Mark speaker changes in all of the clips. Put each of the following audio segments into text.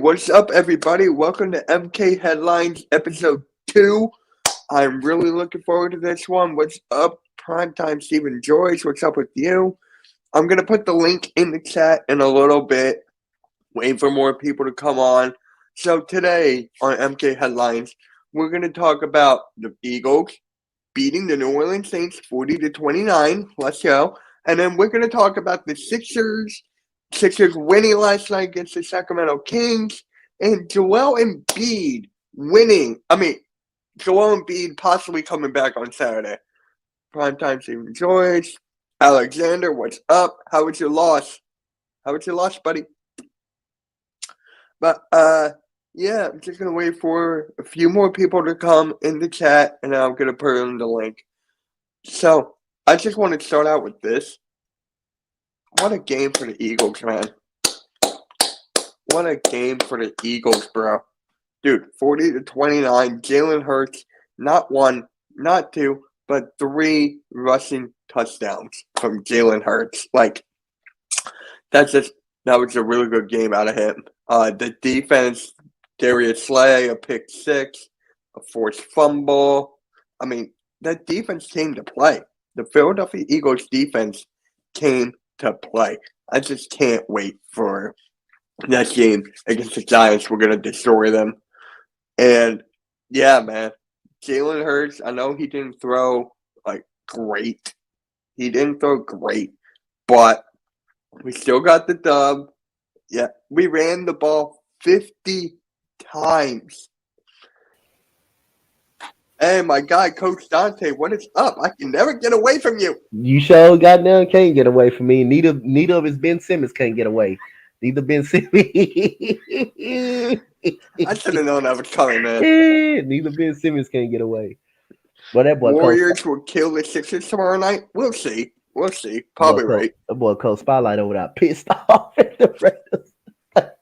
Speaker 1: what's up, everybody? Welcome to MK Headlines Episode 2. I'm really looking forward to this one. What's up, Primetime Stephen Joyce? What's up with you? I'm going to put the link in the chat in a little bit. Wait for more people to come on. So today on MK Headlines, we're going to talk about the Eagles beating the New Orleans Saints 40-29. Let's go. And then we're going to talk about the Sixers winning last night against the Sacramento Kings, and Joel Embiid possibly coming back on Saturday. Primetime Stephen Joyce. Alexander, what's up? How was your loss? Buddy? But, yeah, I'm just going to wait for a few more people to come in the chat, and I'm going to put in the link. So, I just want to start out with this. What a game for the Eagles, man. What a game for the Eagles, bro. Dude, 40-29, Jalen Hurts, not one, not two, but 3 rushing touchdowns from Jalen Hurts. Like, that was a really good game out of him. The defense, Darius Slay, a pick 6, a forced fumble. I mean, that defense came to play. The Philadelphia Eagles defense came to play. I just can't wait for that game against the Giants. We're going to destroy them. And, yeah, man, Jalen Hurts, I know he didn't throw, great. But we still got the dub. Yeah, we ran the ball 50 times. Hey, my guy, Coach Donte, what is up? I can never get away from you.
Speaker 2: You sure goddamn can't get away from me. Neither of his Ben Simmons can't get away. Neither Ben Simmons.
Speaker 1: I should have known that was coming, man.
Speaker 2: Neither Ben Simmons can't get away. But that boy
Speaker 1: Warriors will kill the Sixers tomorrow night. We'll see. Probably right.
Speaker 2: That boy Coach Spotlight over there pissed off at the Raiders.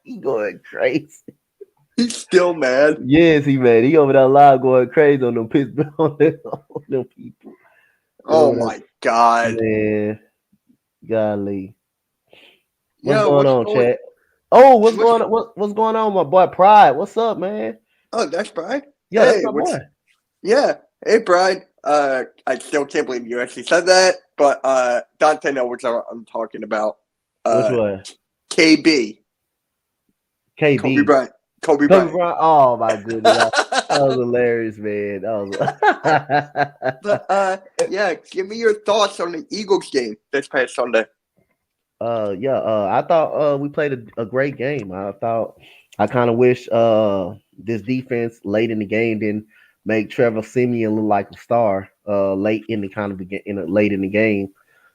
Speaker 2: He going crazy.
Speaker 1: He's still mad.
Speaker 2: Yes, he mad. He over there live going crazy on them Pittsburgh on them people.
Speaker 1: Oh my God,
Speaker 2: man! Golly,
Speaker 1: what's
Speaker 2: going on, Chad? Oh, what's going on, my boy Pride? What's up, man?
Speaker 1: Oh, that's Bryan.
Speaker 2: Yeah, that's my boy.
Speaker 1: Yeah, hey Bryan. I still can't believe you actually said that, but Donte knows what I'm talking about.
Speaker 2: Which one?
Speaker 1: KB. Kobe Bryant.
Speaker 2: Oh my goodness, that was hilarious, man.
Speaker 1: Yeah, give me your thoughts on the Eagles game this past Sunday.
Speaker 2: I thought we played a great game. I kind of wish this defense late in the game didn't make Trevor Siemian look like a star late in the game.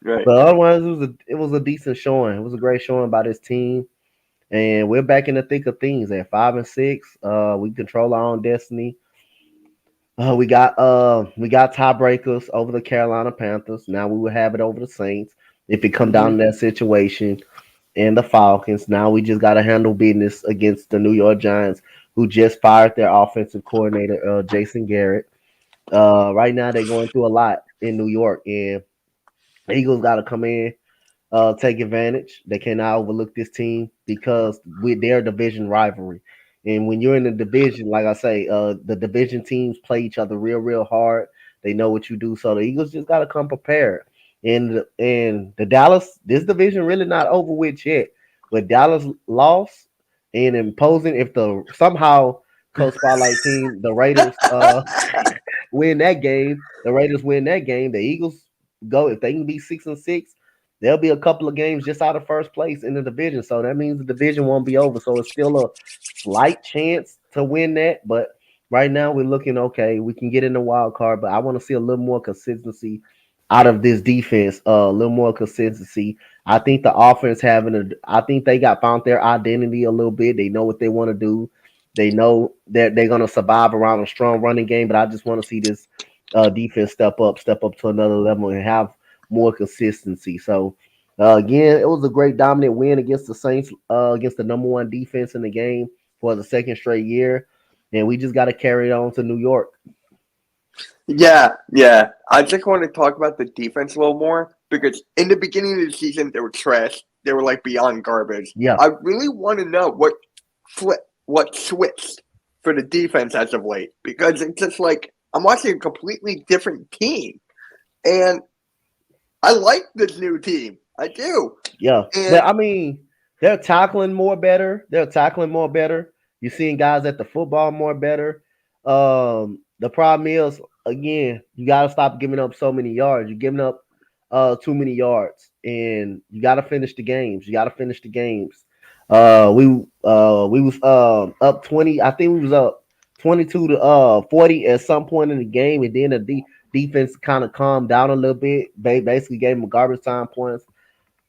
Speaker 1: Right.
Speaker 2: But otherwise, it was a decent showing. It was a great showing by this team. And we're back in the thick of things at 5-6. We control our own destiny. We got tiebreakers over the Carolina Panthers. Now we will have it over the Saints if it come down to that situation. And the Falcons. Now we just got to handle business against the New York Giants, who just fired their offensive coordinator, Jason Garrett. Right now they're going through a lot in New York, and the Eagles got to come in. Take advantage. They cannot overlook this team because with their division rivalry. And when you're in the division, like I say, the division teams play each other real hard. They know what you do. So the Eagles just got to come prepared. And the Dallas, this division really not over with yet. But Dallas lost and imposing, if somehow Coach Spotlight team, the Raiders win that game, the Eagles go, if they can be 6-6, there'll be a couple of games just out of first place in the division. So that means the division won't be over. So it's still a slight chance to win that. But right now we're looking okay. We can get in the wild card, but I want to see a little more consistency out of this defense. A little more consistency. I think the offense I think they found their identity a little bit. They know what they want to do. They know that they're going to survive around a strong running game, but I just want to see this defense step up to another level and have more consistency. So again, it was a great dominant win against the Saints, against the number 1 defense in the game for the second straight year, and we just got to carry it on to New York.
Speaker 1: Yeah. I just want to talk about the defense a little more because in the beginning of the season they were trash. They were beyond garbage.
Speaker 2: Yeah.
Speaker 1: I really want to know what what switched for the defense as of late, because it's just like I'm watching a completely different team, and I like this new team. I do.
Speaker 2: Yeah,
Speaker 1: And
Speaker 2: but I mean, they're tackling more better. They're tackling more better. You're seeing guys at the football more better. The problem is, again, you got to stop giving up so many yards. You're giving up too many yards, and you got to finish the games. You got to finish the games. We was up 20. I think we was up 22 to 40 at some point in the game, and then the defense kind of calmed down a little bit. Basically, gave them garbage time points.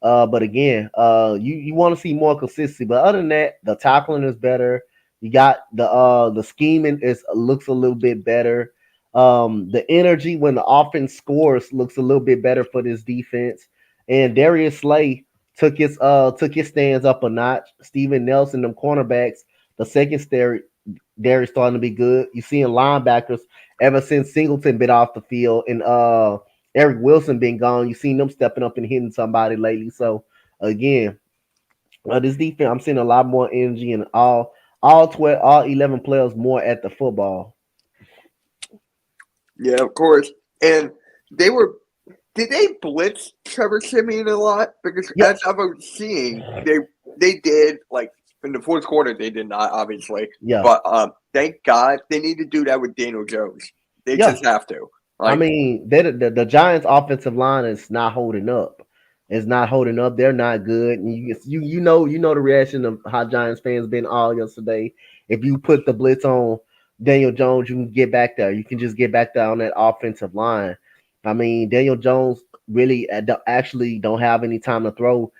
Speaker 2: But again, you want to see more consistency. But other than that, the tackling is better. You got the scheming is looks a little bit better. The energy when the offense scores looks a little bit better for this defense. And Darius Slay took his stands up a notch. Steven Nelson, them cornerbacks, the secondary starting to be good. You seeing linebackers ever since Singleton been off the field and Eric Wilson been gone. You seen them stepping up and hitting somebody lately. So again, this defense, I'm seeing a lot more energy and all 11 players more at the football.
Speaker 1: yeah, of course. And they were. Did they blitz Trevor Siemian a lot? Because
Speaker 2: Yeah,
Speaker 1: as I was seeing, they did, like in the fourth quarter. They did not, obviously,
Speaker 2: yeah,
Speaker 1: but thank God they need to do that with Daniel Jones. They
Speaker 2: yeah.
Speaker 1: just have to.
Speaker 2: I
Speaker 1: Like,
Speaker 2: mean, the Giants' offensive line is not holding up. It's not holding up. They're not good. And you know the reaction of how Giants fans been all yesterday. If you put the blitz on Daniel Jones, you can get back there. You can just get back there on that offensive line. I mean, Daniel Jones really actually don't have any time to throw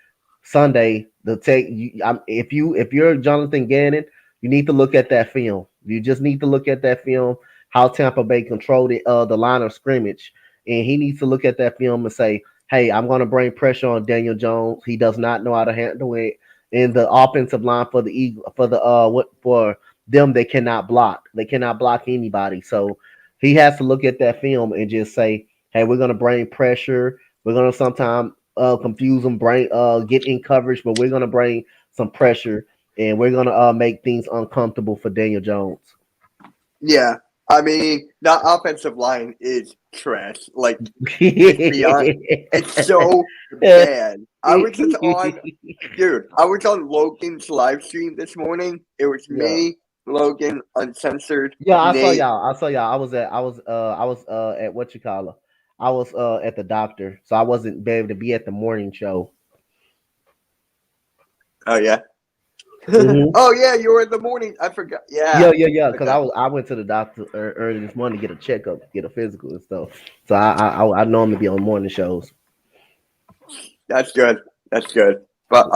Speaker 2: Sunday. If you're Jonathan Gannon, you need to look at that film. You just need to look at that film how Tampa Bay controlled the line of scrimmage, and he needs to look at that film and say, "Hey, I'm going to bring pressure on Daniel Jones. He does not know how to handle it." In the offensive line for the Eagle for the what for them, they cannot block. They cannot block anybody. So he has to look at that film and just say, "Hey, we're going to bring pressure. We're going to sometimes confuse them, bring get in coverage, but we're going to bring some pressure." And we're gonna make things uncomfortable for Daniel Jones.
Speaker 1: yeah, I mean, that offensive line is trash. Like, it's beyond. It's so bad. I was just on, dude. I was on Logan's live stream this morning. It was
Speaker 2: Yeah.
Speaker 1: me, Logan, Uncensored,
Speaker 2: Yeah, I saw
Speaker 1: Nate.
Speaker 2: y'all. I saw y'all. I was at what you call it. I was at the doctor, so I wasn't be able to be at the morning show.
Speaker 1: Oh yeah.
Speaker 2: Hmm.
Speaker 1: Oh yeah, you were in the morning. I forgot. Yeah.
Speaker 2: Yeah. Because
Speaker 1: Okay.
Speaker 2: I went to the doctor early this morning to get a checkup, get a physical and stuff. So I normally be on morning shows.
Speaker 1: That's good. That's good. But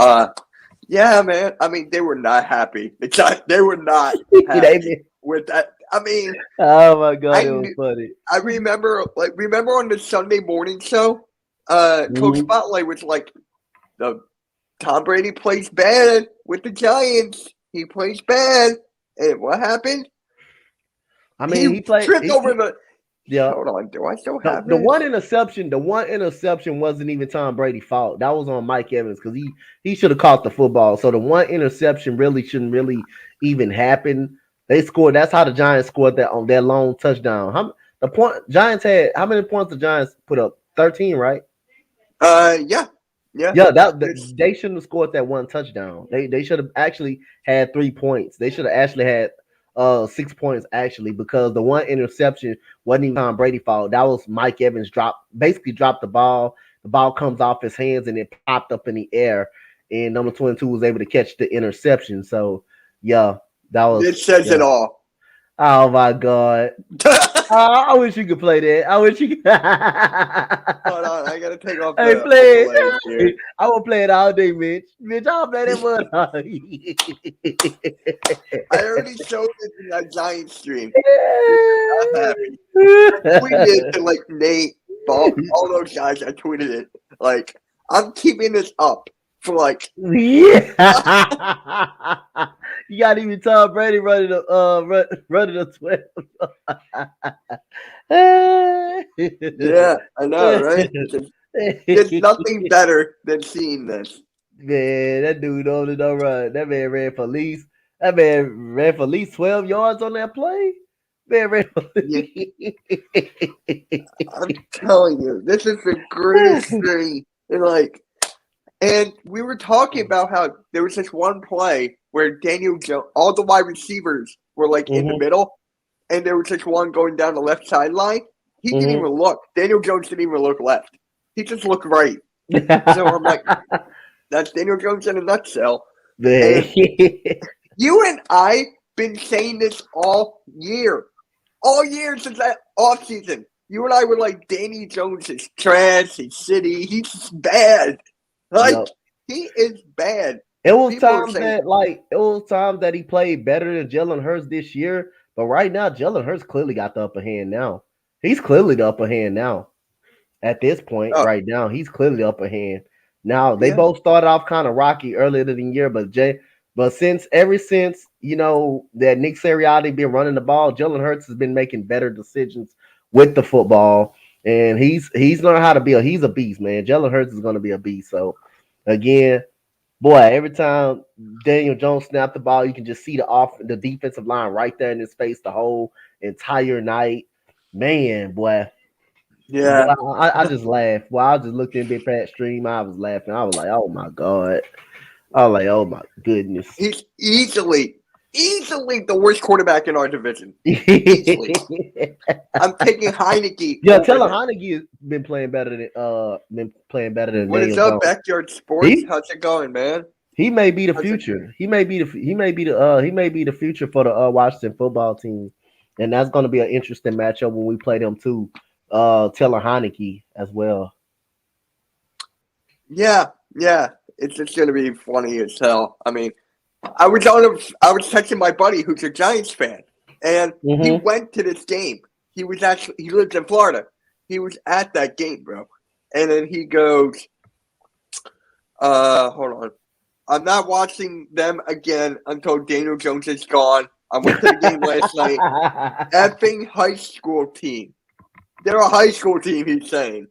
Speaker 1: yeah, man. I mean, they were not happy. They were not happy
Speaker 2: They
Speaker 1: with that. I mean,
Speaker 2: oh my god,
Speaker 1: I
Speaker 2: it was
Speaker 1: knew,
Speaker 2: funny.
Speaker 1: I remember on the Sunday morning show, Coach
Speaker 2: Mhm.
Speaker 1: Spotlight was like, the Tom Brady plays bad with the Giants. He plays bad. And what happened?
Speaker 2: I
Speaker 1: He
Speaker 2: mean, he played.
Speaker 1: tripped over the.
Speaker 2: Yeah.
Speaker 1: Hold on. Do I still
Speaker 2: The,
Speaker 1: have
Speaker 2: the
Speaker 1: this?
Speaker 2: one interception wasn't even Tom Brady's fault. That was on Mike Evans because he should have caught the football. So the one interception really shouldn't really even happen. They scored. That's how the Giants scored that on that long touchdown. The point Giants had how many points the Giants put up? 13, right?
Speaker 1: Yeah. Yeah.
Speaker 2: Yeah,
Speaker 1: It's,
Speaker 2: they shouldn't have scored that one touchdown. They should have actually had 3 points. They should have actually had 6 points actually because the one interception wasn't even Tom Brady fault. That was Mike Evans basically dropped the ball. The ball comes off his hands and it popped up in the air, and number 22 was able to catch the interception. So yeah, that was
Speaker 1: it says
Speaker 2: yeah.
Speaker 1: it all.
Speaker 2: Oh my god. I wish you could play that. I wish you could.
Speaker 1: Hold on. I got to take off
Speaker 2: Hey,
Speaker 1: the
Speaker 2: play
Speaker 1: overlays here.
Speaker 2: it. I will play it all day, Mitch. Mitch, I'll play that mud.
Speaker 1: I already showed it in that Giants stream. I'm happy. Tweeted it to like Nate, all those guys. I tweeted it. Like, I'm keeping this up for like.
Speaker 2: Yeah. You got even Tom Brady running a 12.
Speaker 1: Yeah, I know, right? There's nothing better than seeing this.
Speaker 2: Man, that dude only don't run. That man ran for at least That man ran for at least 12 yards on that play. Man ran for
Speaker 1: Yeah, I'm telling you, this is the greatest thing. And we were talking about how there was this one play where Daniel Jones, all the wide receivers were like in the middle, and there was this one going down the left sideline. He didn't even look. Daniel Jones didn't even look left. He just looked right. So I'm like, that's Daniel Jones in a nutshell. And you and I been saying this all year since that offseason. You and I were like, Danny Jones is trash. He's shitty. He's bad. He is bad.
Speaker 2: It was times that he played better than Jalen Hurts this year, but right now Jalen Hurts clearly got the upper hand now. He's clearly the upper hand now. At this point, right now, he's clearly the upper hand. Now they both started off kind of rocky earlier in the year, but ever since that Nick Sirianni been running the ball, Jalen Hurts has been making better decisions with the football, and he's learned how to be he's a beast, man. Jalen Hurts is going to be a beast. So again, boy, every time Daniel Jones snapped the ball, you can just see the defensive line right there in his face the whole entire night. Man, boy.
Speaker 1: Yeah.
Speaker 2: Boy, I just laughed. Well, I just looked in Big Pat stream. I was laughing. I was like, oh my God. I was like, oh my goodness.
Speaker 1: He's easily the worst quarterback in our division. Easily. I'm taking Heineke.
Speaker 2: Yeah, tell him Heineke has been playing better than
Speaker 1: What is up, Backyard Sports? How's it going, man?
Speaker 2: He may be the future. He may be the future for the Washington football team. And that's going to be an interesting matchup when we play them too. Taylor Heineke as well.
Speaker 1: Yeah. It's just going to be funny as hell. I mean, I was texting my buddy who's a Giants fan, and he went to this game. He lives in Florida. He was at that game, bro. And then he goes, hold on. I'm not watching them again until Daniel Jones is gone. I went to the game last night. Effing high school team. They're a high school team, he's saying.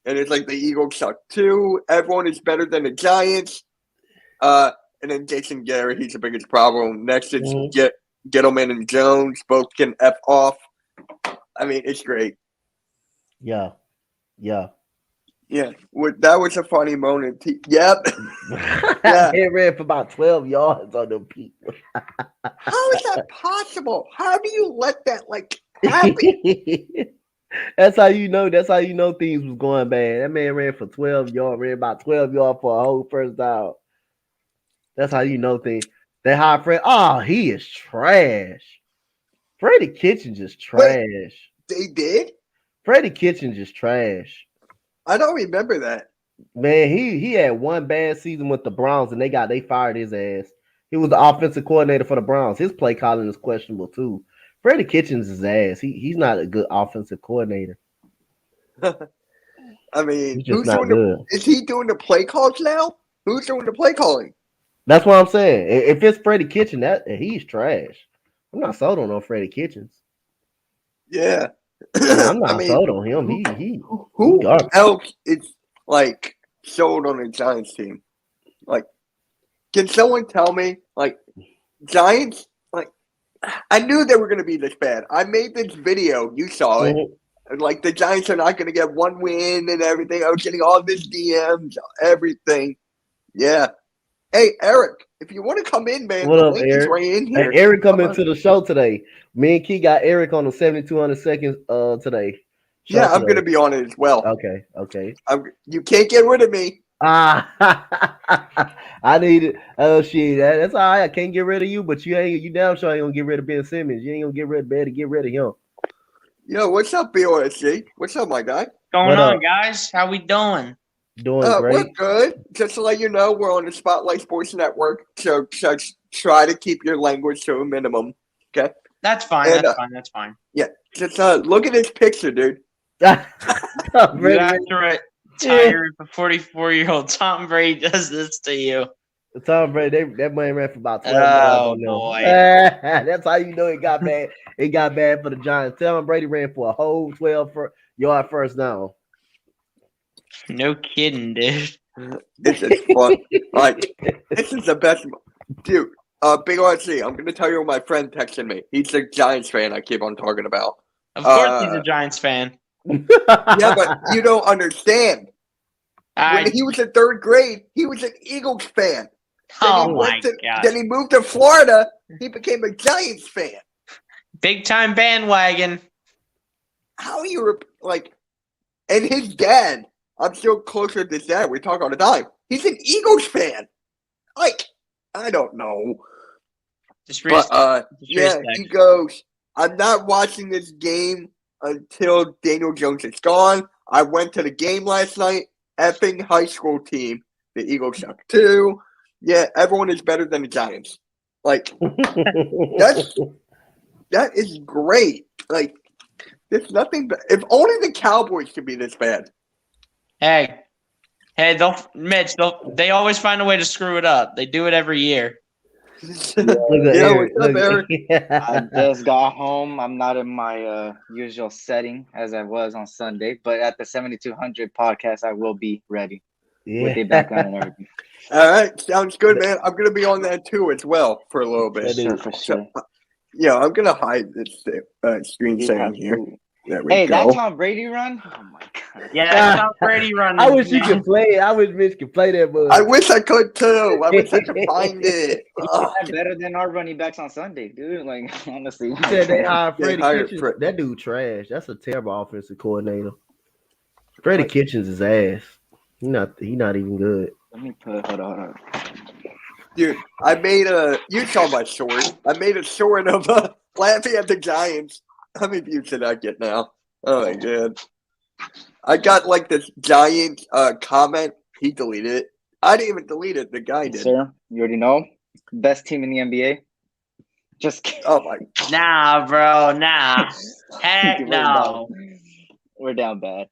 Speaker 1: And it's like the Eagles suck too. Everyone is better than the Giants. And then Jason Garrett, he's the biggest problem. Next is Gettleman and Jones. Both can F off. I mean, it's great.
Speaker 2: Yeah.
Speaker 1: That was a funny moment. Yep.
Speaker 2: Yeah. He ran for about 12 yards on them people.
Speaker 1: How is that possible? How do you let that happen?
Speaker 2: That's how you know things was going bad. That man ran for 12 yards, ran about 12 yards for a whole first down. That's how you know things. That high Fred. Oh, he is trash. Freddie Kitchens is trash.
Speaker 1: Wait, they did?
Speaker 2: Freddie Kitchens is trash.
Speaker 1: I don't remember that.
Speaker 2: Man, he had one bad season with the Browns, and they fired his ass. He was the offensive coordinator for the Browns. His play calling is questionable too. Freddie Kitchens is ass. He's not a good offensive coordinator.
Speaker 1: I mean,
Speaker 2: who's not good.
Speaker 1: Is he doing the play calls now? Who's doing the play calling?
Speaker 2: That's what I'm saying. If it's Freddie Kitchens, he's trash. I'm not sold on Freddie Kitchens.
Speaker 1: Yeah.
Speaker 2: I'm not sold on him.
Speaker 1: Who else is sold on the Giants team? Can someone tell me? Giants. I knew they were going to be this bad. I made this video. You saw it. The Giants are not going to get one win and everything. I was getting all this DMs, everything. Yeah. Hey, Eric, if you want to come in, man.
Speaker 2: What up, Eric?
Speaker 1: Right in here.
Speaker 2: Hey, Eric come into the show today. Me and Key got Eric on the 7200 seconds today.
Speaker 1: I'm going to be on it as well.
Speaker 2: Okay.
Speaker 1: You can't get rid of me.
Speaker 2: I need it. Oh shit, that's all right. I can't get rid of you, but you damn sure ain't gonna get rid of Ben Simmons. You ain't gonna get rid of him.
Speaker 1: Yo, what's up, BOSG? What's up, my guy?
Speaker 3: Going on, guys? How we doing?
Speaker 2: Doing great.
Speaker 1: We're good. Just to let you know, we're on the Spotlight Sports Network, so try to keep your language to a minimum. Okay.
Speaker 3: That's fine. That's fine.
Speaker 1: Yeah, just look at this picture, dude.
Speaker 3: After it. Tired, 44-year-old Tom Brady does this to you.
Speaker 2: Tom Brady, that man ran for about 12
Speaker 3: yards. Oh boy,
Speaker 2: that's how you know it got bad. It got bad for the Giants. Tom Brady ran for a whole 12-yard first down.
Speaker 3: No kidding, dude.
Speaker 1: This is fun. This is the best, dude. Big RC, I'm going to tell you what my friend texted me. He's a Giants fan I keep on talking about.
Speaker 3: Of course, he's a Giants fan.
Speaker 1: Yeah, but you don't understand. When
Speaker 3: I,
Speaker 1: he was in third grade, he was an Eagles fan.
Speaker 3: oh my god!
Speaker 1: Then he moved to Florida. He became a Giants fan.
Speaker 3: Big time bandwagon.
Speaker 1: How you like? And his dad, I'm still closer to his dad. We talk all the time. He's an Eagles fan. Like, I don't know. But yeah, he goes, I'm not watching this game until Daniel Jones is gone. I went to the game last night. Effing high school team. The Eagles suck too. Yeah, everyone is better than the Giants. Like, that is great. Like, there's nothing. If only the Cowboys could be this bad.
Speaker 3: Hey, Mitch, they always find a way to screw it up. They do it every year.
Speaker 1: What's up, Eric?
Speaker 4: I just got home. I'm not in my usual setting as I was on Sunday, but at the 7200 podcast, I will be ready with the background and everything.
Speaker 1: All right, sounds good, man. I'm gonna be on that too as well for a little bit.
Speaker 4: Sure, for sure.
Speaker 1: Yeah, I'm gonna hide this screen sharing here. There we
Speaker 4: Hey,
Speaker 1: go.
Speaker 4: that Tom Brady run? Oh my god!
Speaker 3: Yeah, that's Tom Brady running.
Speaker 2: I wish you could play it. I wish Mitch could play that, but
Speaker 1: I wish I could too. I wish I could find it.
Speaker 4: Better than our running backs on Sunday, dude. Like honestly,
Speaker 2: you said they hired Freddie
Speaker 1: hired
Speaker 2: Kitchens.
Speaker 1: Fred.
Speaker 2: That dude trash. That's a terrible offensive coordinator. Freddie Kitchens is ass. He not even good.
Speaker 4: Let me put hold on.
Speaker 1: Dude, I made you saw my short. I made a short of laughing at the Giants. How many views did I get now? Oh my god. I got like this giant comment. He deleted it. I didn't even delete it. The guy did.
Speaker 4: Sir, you already know. Best team in the NBA. Just kidding.
Speaker 1: Oh my.
Speaker 3: Nah, bro, nah. Heck
Speaker 4: We're
Speaker 3: no.
Speaker 4: down. We're down bad.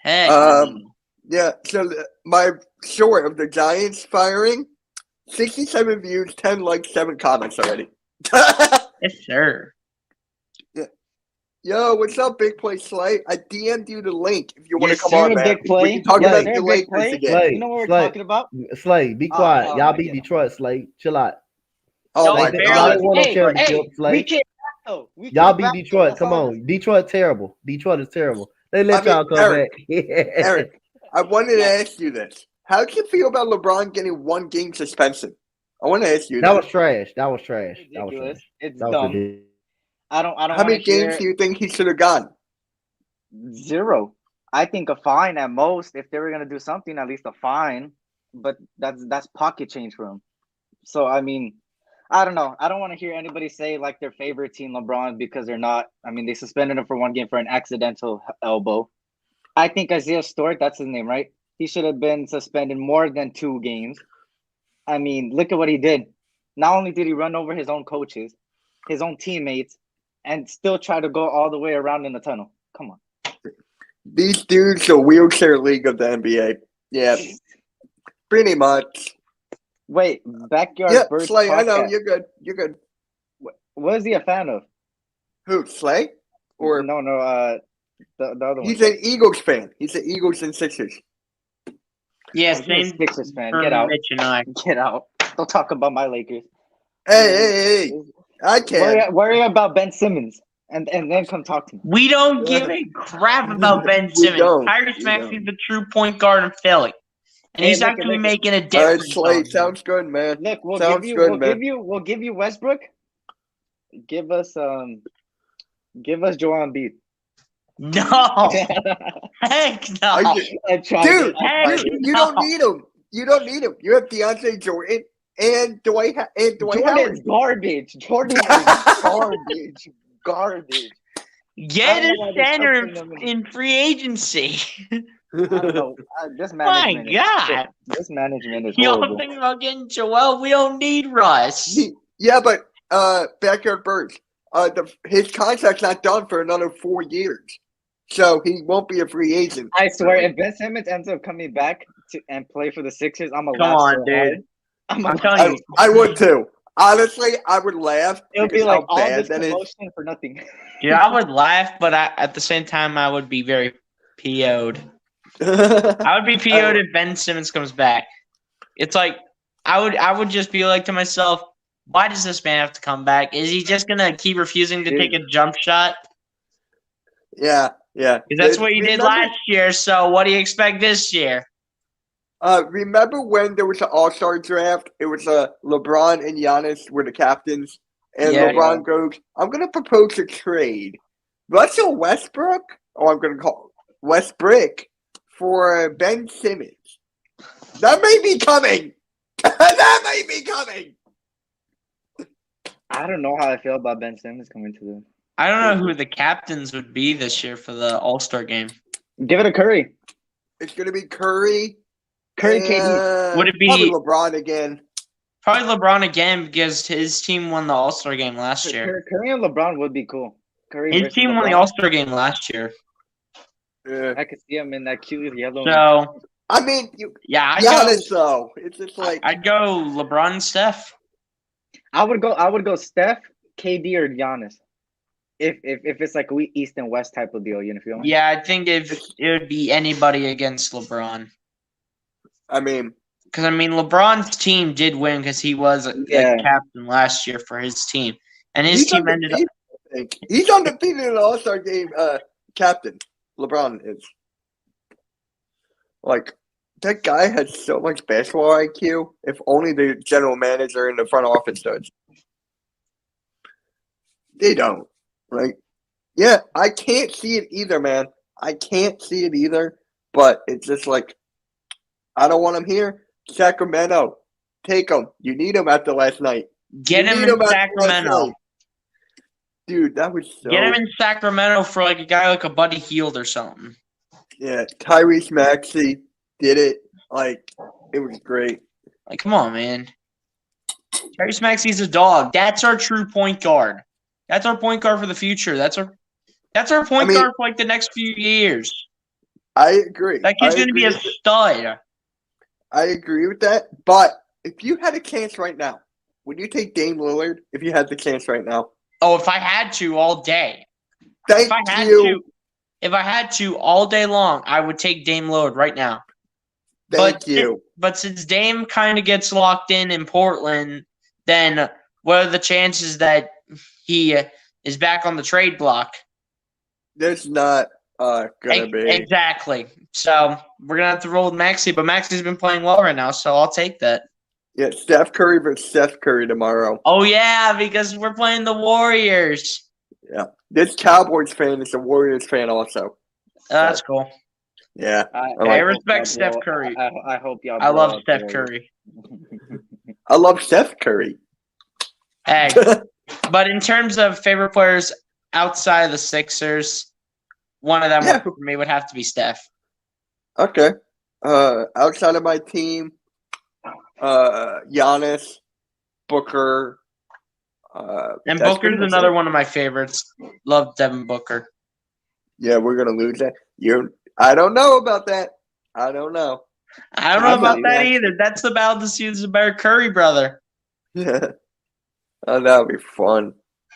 Speaker 3: Heck no.
Speaker 1: Yeah. So my short of the Giants firing, 67 views, 10 likes, 7 comments already.
Speaker 3: Yes, sir.
Speaker 1: Yo, what's up, Big Play Slay? I DM'd you the link if you want to
Speaker 4: Yes,
Speaker 1: come
Speaker 4: sir,
Speaker 1: on, man.
Speaker 4: Big Play.
Speaker 1: We can talk
Speaker 2: Yes,
Speaker 1: about
Speaker 4: sir,
Speaker 1: the
Speaker 4: Big
Speaker 1: Lakers
Speaker 4: Play.
Speaker 1: again.
Speaker 2: Slay.
Speaker 4: You know what we're
Speaker 2: Slay.
Speaker 4: talking about?
Speaker 2: Slay, be quiet.
Speaker 4: oh,
Speaker 2: Y'all
Speaker 4: I
Speaker 2: beat
Speaker 4: get it.
Speaker 2: Detroit, Slay. Chill out.
Speaker 1: Oh
Speaker 3: No,
Speaker 1: my
Speaker 3: barely.
Speaker 1: god.
Speaker 2: Y'all won a championship,
Speaker 4: we
Speaker 2: Slay.
Speaker 4: can't back though.
Speaker 2: Y'all beat Detroit. Come on. Detroit terrible. Detroit is terrible. They let y'all come
Speaker 1: Eric,
Speaker 2: back.
Speaker 1: Eric, I wanted to ask you this. How do you feel about LeBron getting 1 game suspension? I want to ask you
Speaker 2: That was trash. That was trash. That was
Speaker 4: Ridiculous.
Speaker 2: trash.
Speaker 4: It's
Speaker 2: That was
Speaker 4: dumb.
Speaker 2: ridiculous.
Speaker 4: I don't
Speaker 1: How many games do you think he should have gotten?
Speaker 4: 0. I think a fine at most. If they were gonna do something, at least a fine. But that's pocket change for him. So I mean, I don't know. I don't want to hear anybody say like their favorite team, LeBron, because they're not. I mean, they suspended him for 1 game for an accidental elbow. I think Isaiah Stewart, that's his name, right? He should have been suspended more than 2 games. I mean, look at what he did. Not only did he run over his own coaches, his own teammates, and still try to go all the way around in the tunnel. Come on.
Speaker 1: These dudes are wheelchair league of the NBA. Yeah, pretty much.
Speaker 4: Wait, Backyard
Speaker 1: Yeah,
Speaker 4: Birds
Speaker 1: Slay, I know.
Speaker 4: podcast.
Speaker 1: You're good. You're good.
Speaker 4: What is he a fan of?
Speaker 1: Who, Slay? Or
Speaker 4: No, the other one.
Speaker 1: he's an Eagles fan. He's an Eagles and Sixers.
Speaker 3: Yeah,
Speaker 4: He's a
Speaker 3: same
Speaker 4: Sixers fan.
Speaker 3: for
Speaker 4: Get out.
Speaker 3: Mitch and I.
Speaker 4: Get out. Don't talk about my Lakers.
Speaker 1: Hey. I can.
Speaker 4: Worry about Ben Simmons and then come talk to me.
Speaker 3: We don't give a crap about Ben Simmons.
Speaker 1: don't.
Speaker 3: Tyrese
Speaker 1: We
Speaker 3: Maxey's the true point guard in Philly. And
Speaker 4: Hey,
Speaker 3: he's
Speaker 4: look,
Speaker 3: actually
Speaker 4: look.
Speaker 3: making a
Speaker 1: All right,
Speaker 3: difference.
Speaker 1: Slay.
Speaker 3: on them.
Speaker 1: Sounds good, man.
Speaker 4: Look, we'll
Speaker 1: Sounds
Speaker 4: give you
Speaker 1: good, man.
Speaker 4: we'll give you Westbrook. Give us Joel Embiid.
Speaker 3: No. Heck no.
Speaker 1: Are you- Dude,
Speaker 3: Heck
Speaker 1: you
Speaker 3: no.
Speaker 1: don't need him. You don't need him. You have DeAndre Jordan and Dwight Howard.
Speaker 4: Jordan's garbage. Jordan is garbage.
Speaker 3: Get
Speaker 4: I don't
Speaker 3: a
Speaker 4: know why they're
Speaker 3: center
Speaker 4: stuffing them
Speaker 3: in free agency.
Speaker 4: I don't know. This
Speaker 3: My
Speaker 4: management.
Speaker 3: God.
Speaker 4: This management is
Speaker 3: Y'all
Speaker 4: horrible.
Speaker 3: thinking about getting Joel? We don't need Russ.
Speaker 1: Yeah, but Backyard Birds. His contract's not done for another 4 years, so he won't be a free agent.
Speaker 4: I swear, if Ben Simmons ends up coming back and play for the Sixers, I'm gonna
Speaker 3: Come
Speaker 4: laugh
Speaker 3: on,
Speaker 4: so
Speaker 3: dude.
Speaker 4: hard.
Speaker 3: I'm telling you.
Speaker 1: I would too. Honestly, I would laugh.
Speaker 4: It'll be
Speaker 1: because
Speaker 4: like
Speaker 1: how
Speaker 4: all
Speaker 1: bad
Speaker 4: this
Speaker 1: that is.
Speaker 4: promotion for nothing.
Speaker 3: Yeah, I would laugh, but at the same time, I would be very PO'd. I would be PO'd if Ben Simmons comes back. It's like I would just be like to myself, why does this man have to come back? Is he just gonna keep refusing to take a jump shot?
Speaker 1: Yeah.
Speaker 3: Because that's what he did last year. So what do you expect this year?
Speaker 1: Remember when there was an All-Star draft? It was LeBron and Giannis were the captains, and LeBron goes, "I'm gonna propose a trade, Russell Westbrook, or I'm gonna call Westbrook for Ben Simmons." That may be coming. That may be coming.
Speaker 4: I don't know how I feel about Ben Simmons coming to the.
Speaker 3: I don't know who the captains would be this year for the All-Star game.
Speaker 4: Give it to Curry.
Speaker 1: It's gonna be Curry.
Speaker 4: KD.
Speaker 3: Would it be
Speaker 1: probably LeBron again?
Speaker 3: Probably LeBron again because his team won the All-Star game last year.
Speaker 4: Curry and LeBron would be cool.
Speaker 3: His team won the All-Star game last year.
Speaker 1: Yeah.
Speaker 4: I could see him in that cute yellow.
Speaker 3: So
Speaker 1: I mean, Giannis though. It's just like
Speaker 3: I'd go LeBron and Steph.
Speaker 4: I would go Steph, KD, or Giannis. If it's like a East and West type of deal, you know, feel me?
Speaker 3: Yeah, I think if it would be anybody against LeBron.
Speaker 1: I mean,
Speaker 3: because LeBron's team did win because he was a captain last year for his team, and his team ended up.
Speaker 1: He's undefeated in the All-Star game. Captain LeBron is like that guy has so much basketball IQ. If only the general manager in the front office does. They don't. Like, yeah, I can't see it either, man. I can't see it either. But it's just like, I don't want him here. Sacramento, take him. You need him after last night.
Speaker 3: Get him in Sacramento.
Speaker 1: Dude, that was so...
Speaker 3: Get him in Sacramento for like a guy like a Buddy Hield or something.
Speaker 1: Yeah, Tyrese Maxey did it. Like, it was great.
Speaker 3: Like, come on, man. Tyrese Maxey's a dog. That's our true point guard. That's our point guard for the future. That's our point guard for like the next few years.
Speaker 1: I agree.
Speaker 3: That kid's going to be a stud.
Speaker 1: I agree with that. But if you had a chance right now, would you take Dame Lillard if you had the chance right now?
Speaker 3: Oh, if I had to all day.
Speaker 1: If
Speaker 3: I had to all day long, I would take Dame Lillard right now.
Speaker 1: Thank you.
Speaker 3: But since Dame kind of gets locked in Portland, then what are the chances that he is back on the trade block?
Speaker 1: There's not going to be.
Speaker 3: Exactly. So we're going to have to roll with Maxey, but Maxey's been playing well right now, so I'll take that.
Speaker 1: Yeah, Steph Curry versus Steph Curry tomorrow.
Speaker 3: Oh, yeah, because we're playing the Warriors.
Speaker 1: Yeah. This Cowboys fan is a Warriors fan also.
Speaker 3: That's cool.
Speaker 1: Yeah.
Speaker 3: I respect Steph Curry.
Speaker 4: I hope y'all.
Speaker 3: I love Steph Curry.
Speaker 1: I love Steph Curry.
Speaker 3: Hey, but in terms of favorite players outside of the Sixers, one of them for me would have to be Steph.
Speaker 1: Okay. Outside of my team, Giannis, Booker.
Speaker 3: And Booker's another one of my favorites. Love Devin Booker.
Speaker 1: Yeah, we're gonna lose that. I don't know about that. I don't know.
Speaker 3: I don't know about that either. That's the battle to see the better Curry brother.
Speaker 1: Yeah. Oh, that would be fun.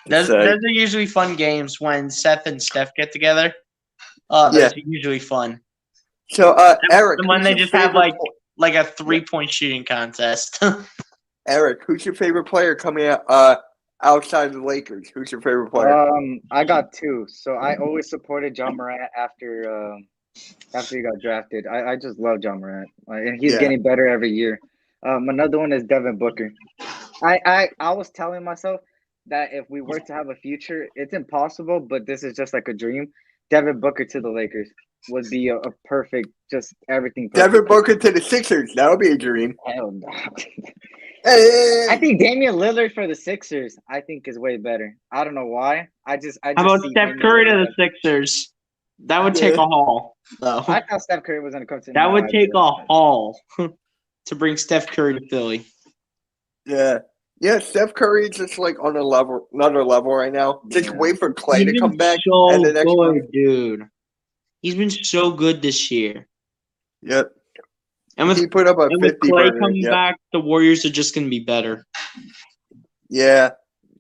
Speaker 3: Those are usually fun games when Seth and Steph get together. That's usually fun.
Speaker 1: So, Eric,
Speaker 3: when they just have like a 3-point shooting contest.
Speaker 1: Eric, who's your favorite player coming out outside of the Lakers? Who's your favorite player?
Speaker 4: I got two. So I always supported John Morant after he got drafted. I just love John Morant, and he's getting better every year. Another one is Devin Booker. I was telling myself that if we were to have a future, it's impossible, but this is just like a dream. Devin Booker to the Lakers would be a perfect, just everything. Perfect.
Speaker 1: Devin Booker to the Sixers, that would be a dream.
Speaker 4: Hell no.
Speaker 1: Hey.
Speaker 4: I think Damian Lillard for the Sixers, I think, is way better. I don't know why. I just
Speaker 3: How about Steph Curry to the Sixers? That would take a haul, though.
Speaker 4: I thought Steph Curry was going to come to.
Speaker 3: That would take a haul to bring Steph Curry to Philly.
Speaker 1: Yeah. Yeah, Steph Curry is just like on another level right now. Just wait for Clay to come back.
Speaker 3: And the next one. Dude. He's been so good this year.
Speaker 1: Yep.
Speaker 3: And with,
Speaker 1: he put up a 50
Speaker 3: with Clay coming back, the Warriors are just going to be better.
Speaker 1: Yeah.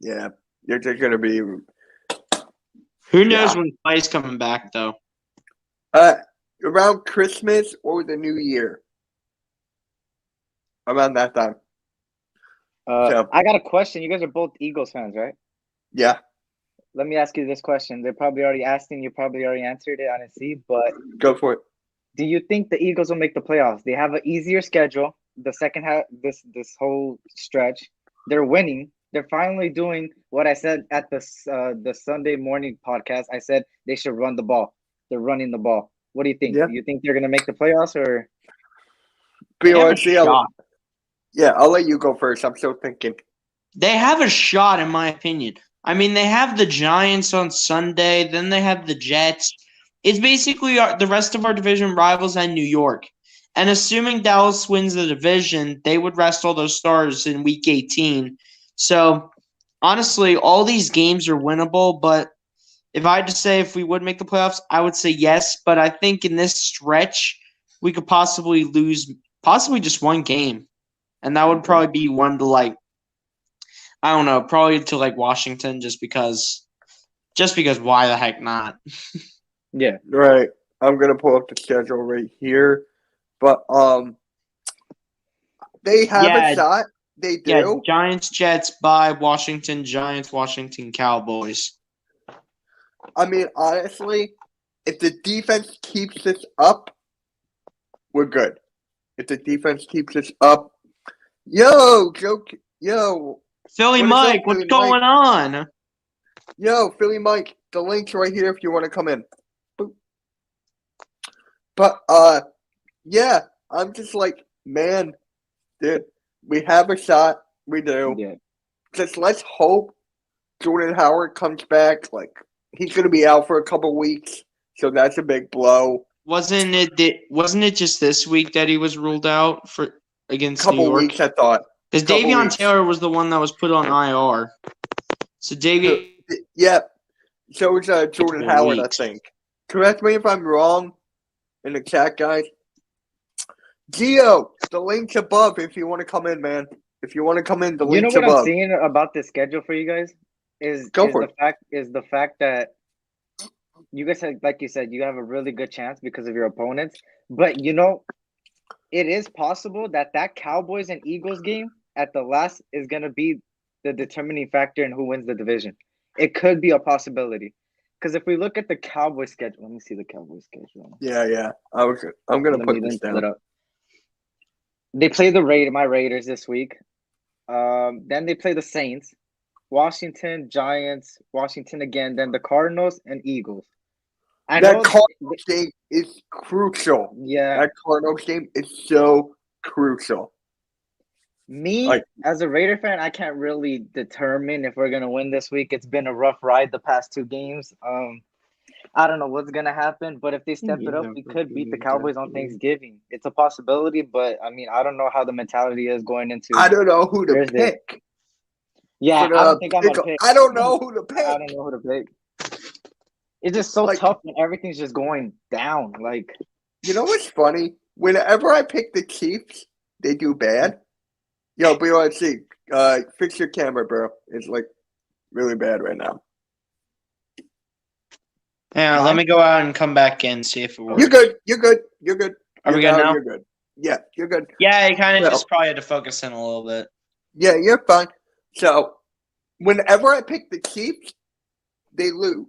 Speaker 1: Yeah. They're just going to be.
Speaker 3: Who knows when Clay's coming back, though?
Speaker 1: Around Christmas or the New Year. Around that time.
Speaker 4: I got a question. You guys are both Eagles fans, right?
Speaker 1: Yeah,
Speaker 4: Let me ask you this question. They're probably already asked and you probably already answered it. I didn't see, but
Speaker 1: go for it.
Speaker 4: do you think the Eagles will make the playoffs? They have an easier schedule. The second half, this whole stretch, they're winning. They're finally doing what I said at the Sunday morning podcast. I said they should run the ball. They're running the ball. What do you think?
Speaker 1: Yeah.
Speaker 4: Do you think they're gonna make the playoffs or?
Speaker 3: They have a
Speaker 1: BRC,
Speaker 3: shot.
Speaker 1: I'll let you go first. I'm still thinking.
Speaker 3: They have a shot, in my opinion. I mean, they have the Giants on Sunday. Then they have the Jets. It's basically the rest of our division rivals and New York. And assuming Dallas wins the division, they would rest all those stars in Week 18. So, honestly, all these games are winnable. But if I had to say if we would make the playoffs, I would say yes. But I think in this stretch, we could possibly lose just one game. And that would probably be one to I don't know, probably to Washington just because why the heck not?
Speaker 4: Yeah.
Speaker 1: Right. I'm gonna pull up the schedule right here. But they have a shot. They do.
Speaker 3: Yeah, Giants, Jets, bye, Washington, Giants, Washington, Cowboys.
Speaker 1: I mean, honestly, if the defense keeps this up, we're good. If the defense keeps this up, yo,
Speaker 3: Philly
Speaker 1: What is
Speaker 3: Mike,
Speaker 1: up,
Speaker 3: what's
Speaker 1: Philly
Speaker 3: going on?
Speaker 1: Philly Mike, the link's right here if you want to come in. Boop. But yeah, I'm just like, man, dude, we have a shot. We do.
Speaker 4: Yeah.
Speaker 1: Just let's hope Jordan Howard comes back. Like, he's gonna be out for a couple weeks, so that's a big blow.
Speaker 3: Wasn't it just this week that he was ruled out for against New
Speaker 1: Couple
Speaker 3: York?
Speaker 1: weeks, I thought.
Speaker 3: Because
Speaker 1: couple
Speaker 3: Davion
Speaker 1: weeks.
Speaker 3: Taylor was the one that was put on IR. So Davion,
Speaker 1: Yeah. So it's Jordan
Speaker 3: Couple
Speaker 1: Howard,
Speaker 3: weeks.
Speaker 1: I think. Correct me if I'm wrong in the chat, guys. Gio, the link's above if you want to come in, man. If you want to come in, the
Speaker 4: You know
Speaker 1: link's
Speaker 4: what
Speaker 1: above.
Speaker 4: I'm seeing about this schedule for you guys
Speaker 1: Go for
Speaker 4: is the fact that you guys have, like you said, you have a really good chance because of your opponents. But it is possible that Cowboys and Eagles game at the last is gonna be the determining factor in who wins the division. It could be a possibility. Because if we look at the Cowboys schedule, let me see the Cowboys schedule.
Speaker 1: Yeah. I'm gonna put this
Speaker 4: pull it
Speaker 1: down.
Speaker 4: up. They play my Raiders this week. Then they play the Saints, Washington, Giants, Washington again, then the Cardinals and Eagles.
Speaker 1: That Cardinals game is crucial.
Speaker 4: Yeah.
Speaker 1: That Cardinals game is so crucial.
Speaker 4: As a Raider fan, I can't really determine if we're gonna win this week. It's been a rough ride the past two games. I don't know what's gonna happen, but if they step it up, we could beat the Cowboys on Thanksgiving. It's a possibility, but I mean, I don't know how the mentality is going into.
Speaker 1: I don't know who to
Speaker 4: Thursday.
Speaker 1: pick.
Speaker 4: Yeah, I don't think I'm gonna pick.
Speaker 1: I don't know who to pick.
Speaker 4: I don't know who to pick. It's just so tough when everything's just going down. Like,
Speaker 1: you know what's funny? Whenever I pick the Chiefs, they do bad. Yo, BRC, fix your camera, bro. It's really bad right now.
Speaker 3: yeah, let me go out and come back in, see if it works.
Speaker 1: You're good.
Speaker 3: Are we good now?
Speaker 1: You're good. Yeah, you're good.
Speaker 3: Yeah, I kind of just probably had to focus in a little bit.
Speaker 1: Yeah, you're fine. So, whenever I pick the Chiefs, they lose.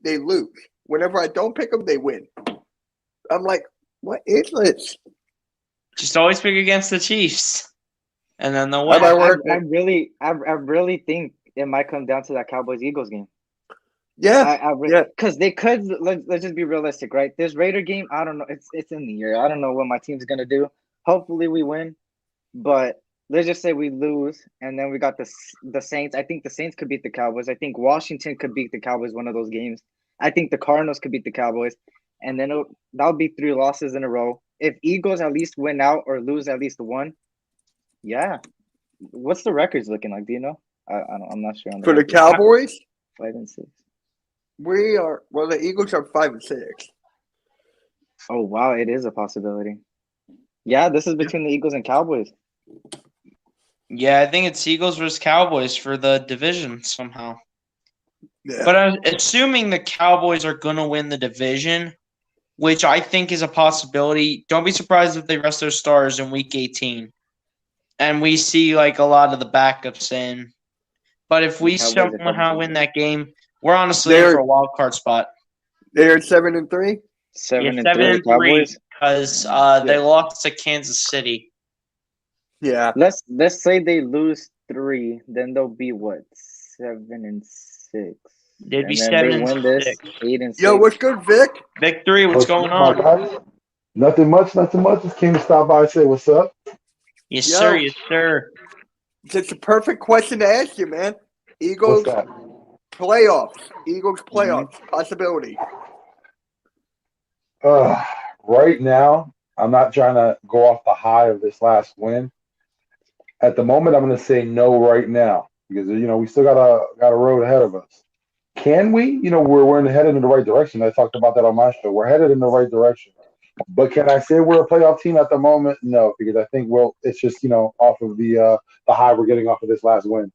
Speaker 1: They lose. Whenever I don't pick them, they win. I'm like, what is this?
Speaker 3: Just always pick against the Chiefs, and then they'll win.
Speaker 4: I really think it might come down to that Cowboys-Eagles game.
Speaker 1: Yeah,
Speaker 4: because they could. Let's just be realistic, right? This Raider game, I don't know. It's in the air. I don't know what my team's gonna do. Hopefully, we win, but let's just say we lose, and then we got the Saints. I think the Saints could beat the Cowboys. I think Washington could beat the Cowboys one of those games. I think the Cardinals could beat the Cowboys, and then that'll be 3 losses in a row. If Eagles at least win out or lose at least one, yeah. What's the records looking like? Do you know? I'm not sure.
Speaker 1: For the Cowboys,
Speaker 4: 5-6.
Speaker 1: We are the Eagles are 5-6.
Speaker 4: Oh wow, it is a possibility. Yeah, this is between the Eagles and Cowboys.
Speaker 3: Yeah, I think it's Eagles versus Cowboys for the division somehow.
Speaker 1: Yeah.
Speaker 3: But I'm assuming the Cowboys are going to win the division, which I think is a possibility. Don't be surprised if they rest their stars in Week 18. and we see like a lot of the backups in. But if we
Speaker 4: Cowboys are
Speaker 3: somehow win
Speaker 4: coming.
Speaker 3: that game, we're honestly in for a wild card spot.
Speaker 1: They're 7-3.
Speaker 4: 7 and
Speaker 3: 7
Speaker 4: 3
Speaker 3: and 3
Speaker 4: Cowboys.
Speaker 3: because they lost to Kansas City.
Speaker 1: Yeah.
Speaker 4: Let's say they lose 3, then they'll be what? 7 and 6.
Speaker 3: They'd
Speaker 4: And
Speaker 3: be
Speaker 4: then
Speaker 3: 7
Speaker 4: they
Speaker 3: and
Speaker 4: win this
Speaker 3: 6.
Speaker 4: 8 and 6.
Speaker 1: Yo, what's good, Vic?
Speaker 3: Victory, what's going
Speaker 5: My
Speaker 3: on?
Speaker 5: guys? Nothing much. Just came to stop by and say what's up.
Speaker 3: Yes,
Speaker 1: Yo.
Speaker 3: sir. Yes, sir.
Speaker 1: It's a perfect question to ask you, man.
Speaker 5: What's
Speaker 1: Eagles
Speaker 5: that?
Speaker 1: playoffs. Eagles playoffs. Possibility.
Speaker 5: Right now, I'm not trying to go off the high of this last win. At the moment, I'm going to say no right now because we still got a road ahead of us. Can we? We're headed in the right direction. I talked about that on my show. We're headed in the right direction. But can I say we're a playoff team at the moment? No, because I think it's just off of the high we're getting off of this last win.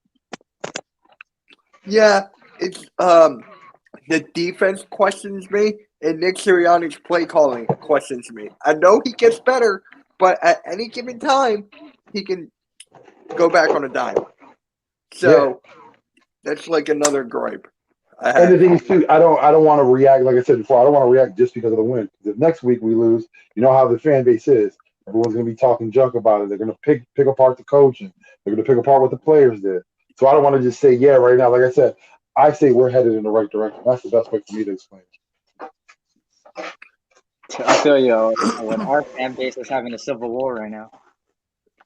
Speaker 1: Yeah, it's the defense questions me, and Nick Sirianni's play calling questions me. I know he gets better, but at any given time, he can go back on a dime. So that's like another gripe.
Speaker 5: And the thing is too, I don't want to react like I said before. I don't want to react just because of the win. Because if next week we lose, you know how the fan base is. Everyone's going to be talking junk about it. They're going to pick apart the coaching. They're going to pick apart what the players did. So I don't want to just say right now. Like I said, I say we're headed in the right direction. That's the best way for me to explain it.
Speaker 4: I feel you. When our fan base is having a civil war right now.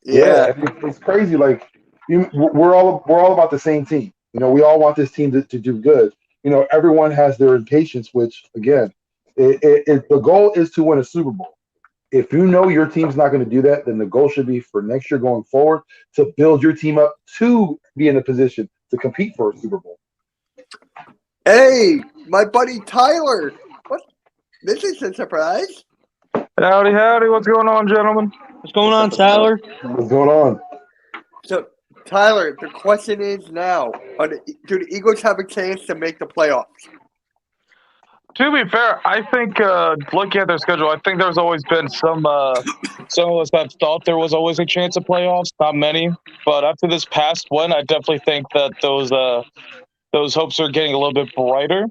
Speaker 1: Yeah.
Speaker 5: It's crazy. Like we're all about the same team. We all want this team to do good. Everyone has their impatience, which again, the goal is to win a Super Bowl. If you know your team's not going to do that, then the goal should be for next year going forward to build your team up to be in a position to compete for a Super Bowl.
Speaker 1: Hey, my buddy Tyler. What? This is a surprise.
Speaker 6: Howdy. What's going on, gentlemen?
Speaker 3: What's going on, Tyler?
Speaker 5: What's going on?
Speaker 1: So, Tyler, the question is now, do the Eagles have a chance to make the playoffs?
Speaker 6: To be fair, I think looking at their schedule, I think there's always been some of us that thought there was always a chance of playoffs. Not many, but after this past one, I definitely think that those hopes are getting a little bit brighter.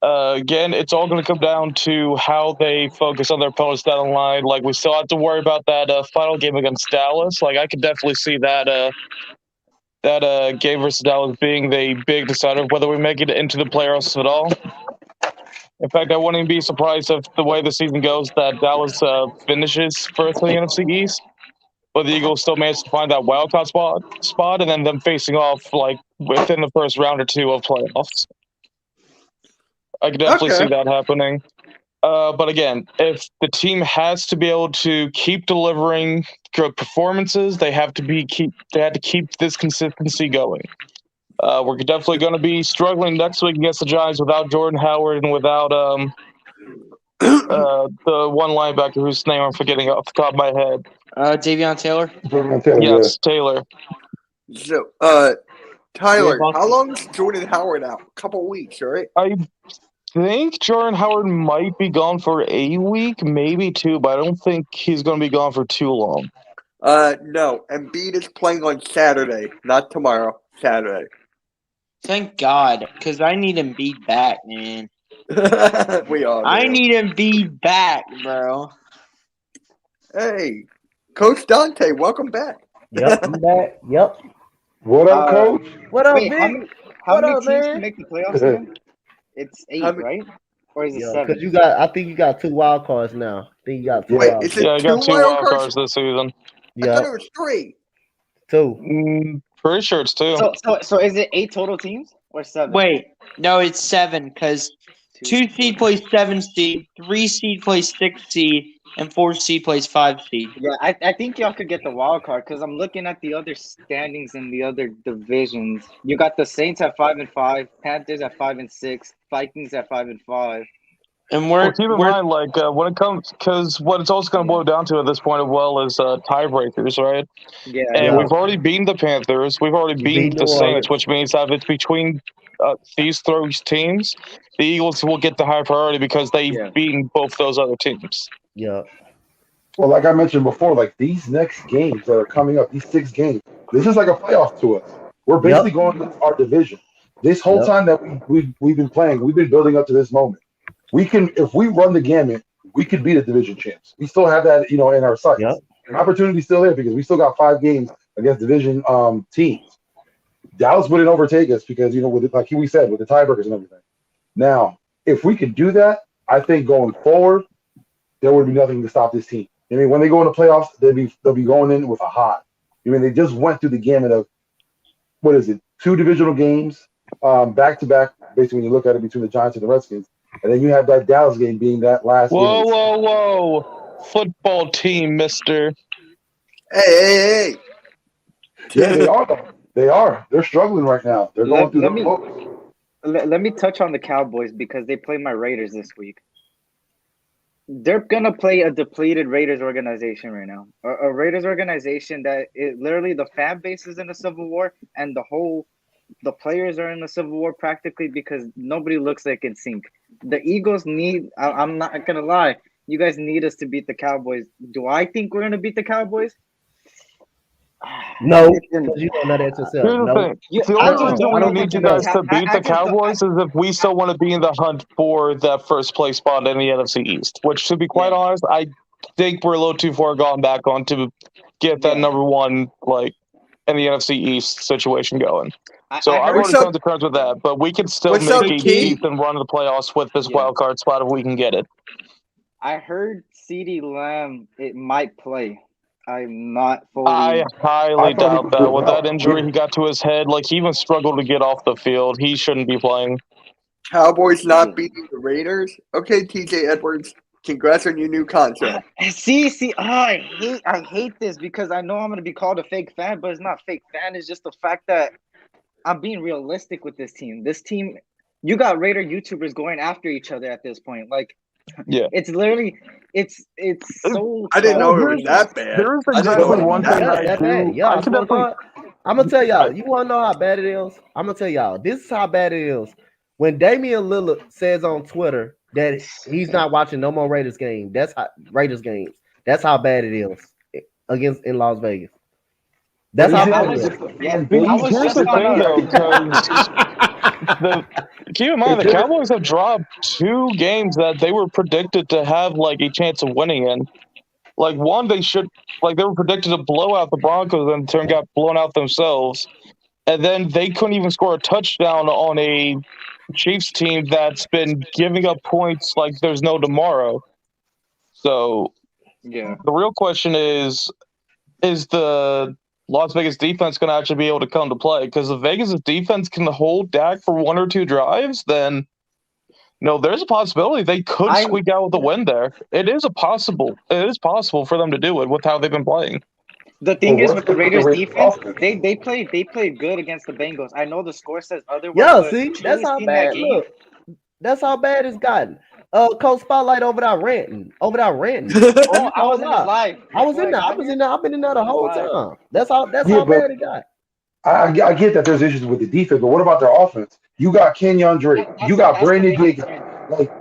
Speaker 6: Again, it's all going to come down to how they focus on their opponents down the line. Like, we still have to worry about that final game against Dallas. Like, I could definitely see that game versus Dallas being the big decider of whether we make it into the playoffs at all. In fact, I wouldn't be surprised if the way the season goes that Dallas finishes first in the NFC East, but the Eagles still manage to find that wild card spot, and then them facing off like within the first round or two of playoffs. I could definitely see that happening. But again, if the team has to be able to keep delivering good performances, they had to keep this consistency going. We're definitely going to be struggling next week against the Giants without Jordan Howard and without the one linebacker whose name I'm forgetting off the top of my head.
Speaker 3: Davion Taylor?
Speaker 6: Yes, Taylor.
Speaker 1: So, Tyler, how long is Jordan Howard out? A couple weeks, right?
Speaker 6: I think Jordan Howard might be gone for a week, maybe 2, but I don't think he's going to be gone for too long.
Speaker 1: No. Embiid is playing on Saturday, not tomorrow. Saturday.
Speaker 3: Thank God, because I need Embiid back, man.
Speaker 1: We all do.
Speaker 3: I need Embiid back, bro.
Speaker 1: Hey, Coach Donte, welcome back.
Speaker 2: Yep, I'm back. Yep.
Speaker 5: What up, Coach?
Speaker 2: What up,
Speaker 4: Wait,
Speaker 2: Vic?
Speaker 4: how many
Speaker 2: up,
Speaker 4: teams
Speaker 2: man?
Speaker 4: can make the playoffs again? It's 8, right? Or is it 7?
Speaker 2: Because I think you got 2 wild cards now. I think you got 2
Speaker 1: Wait,
Speaker 2: wild
Speaker 1: is
Speaker 2: cards.
Speaker 1: it
Speaker 6: I got 2 wild cards this season.
Speaker 1: I thought it was 3.
Speaker 2: 2.
Speaker 6: Pretty sure it's 2.
Speaker 4: So is it 8 total teams or 7?
Speaker 3: Wait, no, it's 7 because 2 seed plays 7 seed, 3 seed plays 6 seed, and 4 seed plays 5 seed.
Speaker 4: Yeah, I think y'all could get the wild card because I'm looking at the other standings in the other divisions. You got the Saints at 5-5, Panthers at 5-6, Vikings at 5-5.
Speaker 3: And
Speaker 6: keep in mind, like when it comes, because what it's also going to boil down to at this point as well is tiebreakers, right?
Speaker 4: Yeah,
Speaker 6: and we've already beaten the Panthers, we've already beaten the Saints, which means that if it's between these 3 teams, the Eagles will get the high priority because they've beaten both those other teams.
Speaker 2: Yeah.
Speaker 5: Well, like I mentioned before, like these next games that are coming up, these 6 games, this is like a playoff to us. We're basically going against our division. This whole time that we've been playing, we've been building up to this moment. We can, if we run the gamut, we could be the division champs. We still have that, in our sights.
Speaker 2: Yep.
Speaker 5: An opportunity still there because we still got 5 games against division teams. Dallas wouldn't overtake us because with like we said, with the tiebreakers and everything. Now, if we could do that, I think going forward, there would be nothing to stop this team. I mean, when they go into playoffs, they'll be going in with a high. I mean, they just went through the gamut of 2 divisional games back to back. Basically, when you look at it between the Giants and the Redskins, and then you have that Dallas game being that last.
Speaker 6: Whoa! Football team, Mister.
Speaker 1: Hey.
Speaker 5: Yeah, they are. They are. They're struggling right now. They're going through
Speaker 4: Let me touch on the Cowboys because they play my Raiders this week. They're gonna play a depleted Raiders organization right now. A Raiders organization that literally the fan base is in a civil war, and the players are in a civil war practically because nobody looks like in sync. The Eagles need. I'm not gonna lie. You guys need us to beat the Cowboys. Do I think we're gonna beat the Cowboys?
Speaker 2: No, because you don't know that yourself.
Speaker 6: Here's the
Speaker 2: No.
Speaker 6: thing. The only reason we need you guys to beat the Cowboys is if we still want to be in the hunt for that first place spot in the NFC East. Which, to be quite honest, I think we're a little too far gone back on to get that number one in the NFC East situation going. So I've already come to terms with that, but we can still make a decent run of the playoffs with this wild card spot if we can get it.
Speaker 4: I heard CeeDee Lamb it might play. I'm not fully.
Speaker 6: I highly doubt that. With that injury he got to his head, he even struggled to get off the field. He shouldn't be playing.
Speaker 1: Cowboys not beating the Raiders. Okay, TJ Edwards, congrats on your new contract.
Speaker 4: See, I hate this because I know I'm gonna be called a fake fan, but it's not fake fan. It's just the fact that I'm being realistic with this team. This team, you got Raider YouTubers going after each other at this point.
Speaker 6: Yeah,
Speaker 4: it's literally it's so.
Speaker 1: I didn't know it was that bad.
Speaker 6: There is exactly one thing I do.
Speaker 2: Yeah, I'm gonna tell y'all. You want to know how bad it is? I'm gonna tell y'all. This is how bad it is. When Damian Lillard says on Twitter that he's not watching no more Raiders games. That's how bad it is in Las Vegas. That's how bad it is.
Speaker 6: Here's the thing, though. Keep in mind, the Cowboys have dropped 2 games that they were predicted to have a chance of winning in. One, they were predicted to blow out the Broncos and in turn got blown out themselves. And then they couldn't even score a touchdown on a Chiefs team that's been giving up points like there's no tomorrow. So, the real question is the Las Vegas defense going to actually be able to come to play? Because if Vegas' defense can hold Dak for 1 or 2 drives, then there's a possibility they could squeak out with a win there. It is possible for them to do it with how they've been playing.
Speaker 4: The thing is with the Raiders defense, they played good against the Bengals. I know the score says otherwise.
Speaker 2: Yeah, see, that's how bad. Look, that's how bad it's gotten. Coach Spotlight over there ranting.
Speaker 4: I was in his live.
Speaker 2: I was in there. I've been in there the whole time. That's how bad it got.
Speaker 5: I get that there's issues with the defense, but what about their offense? You got Kenyon Drake. You got Brandon Jacobs.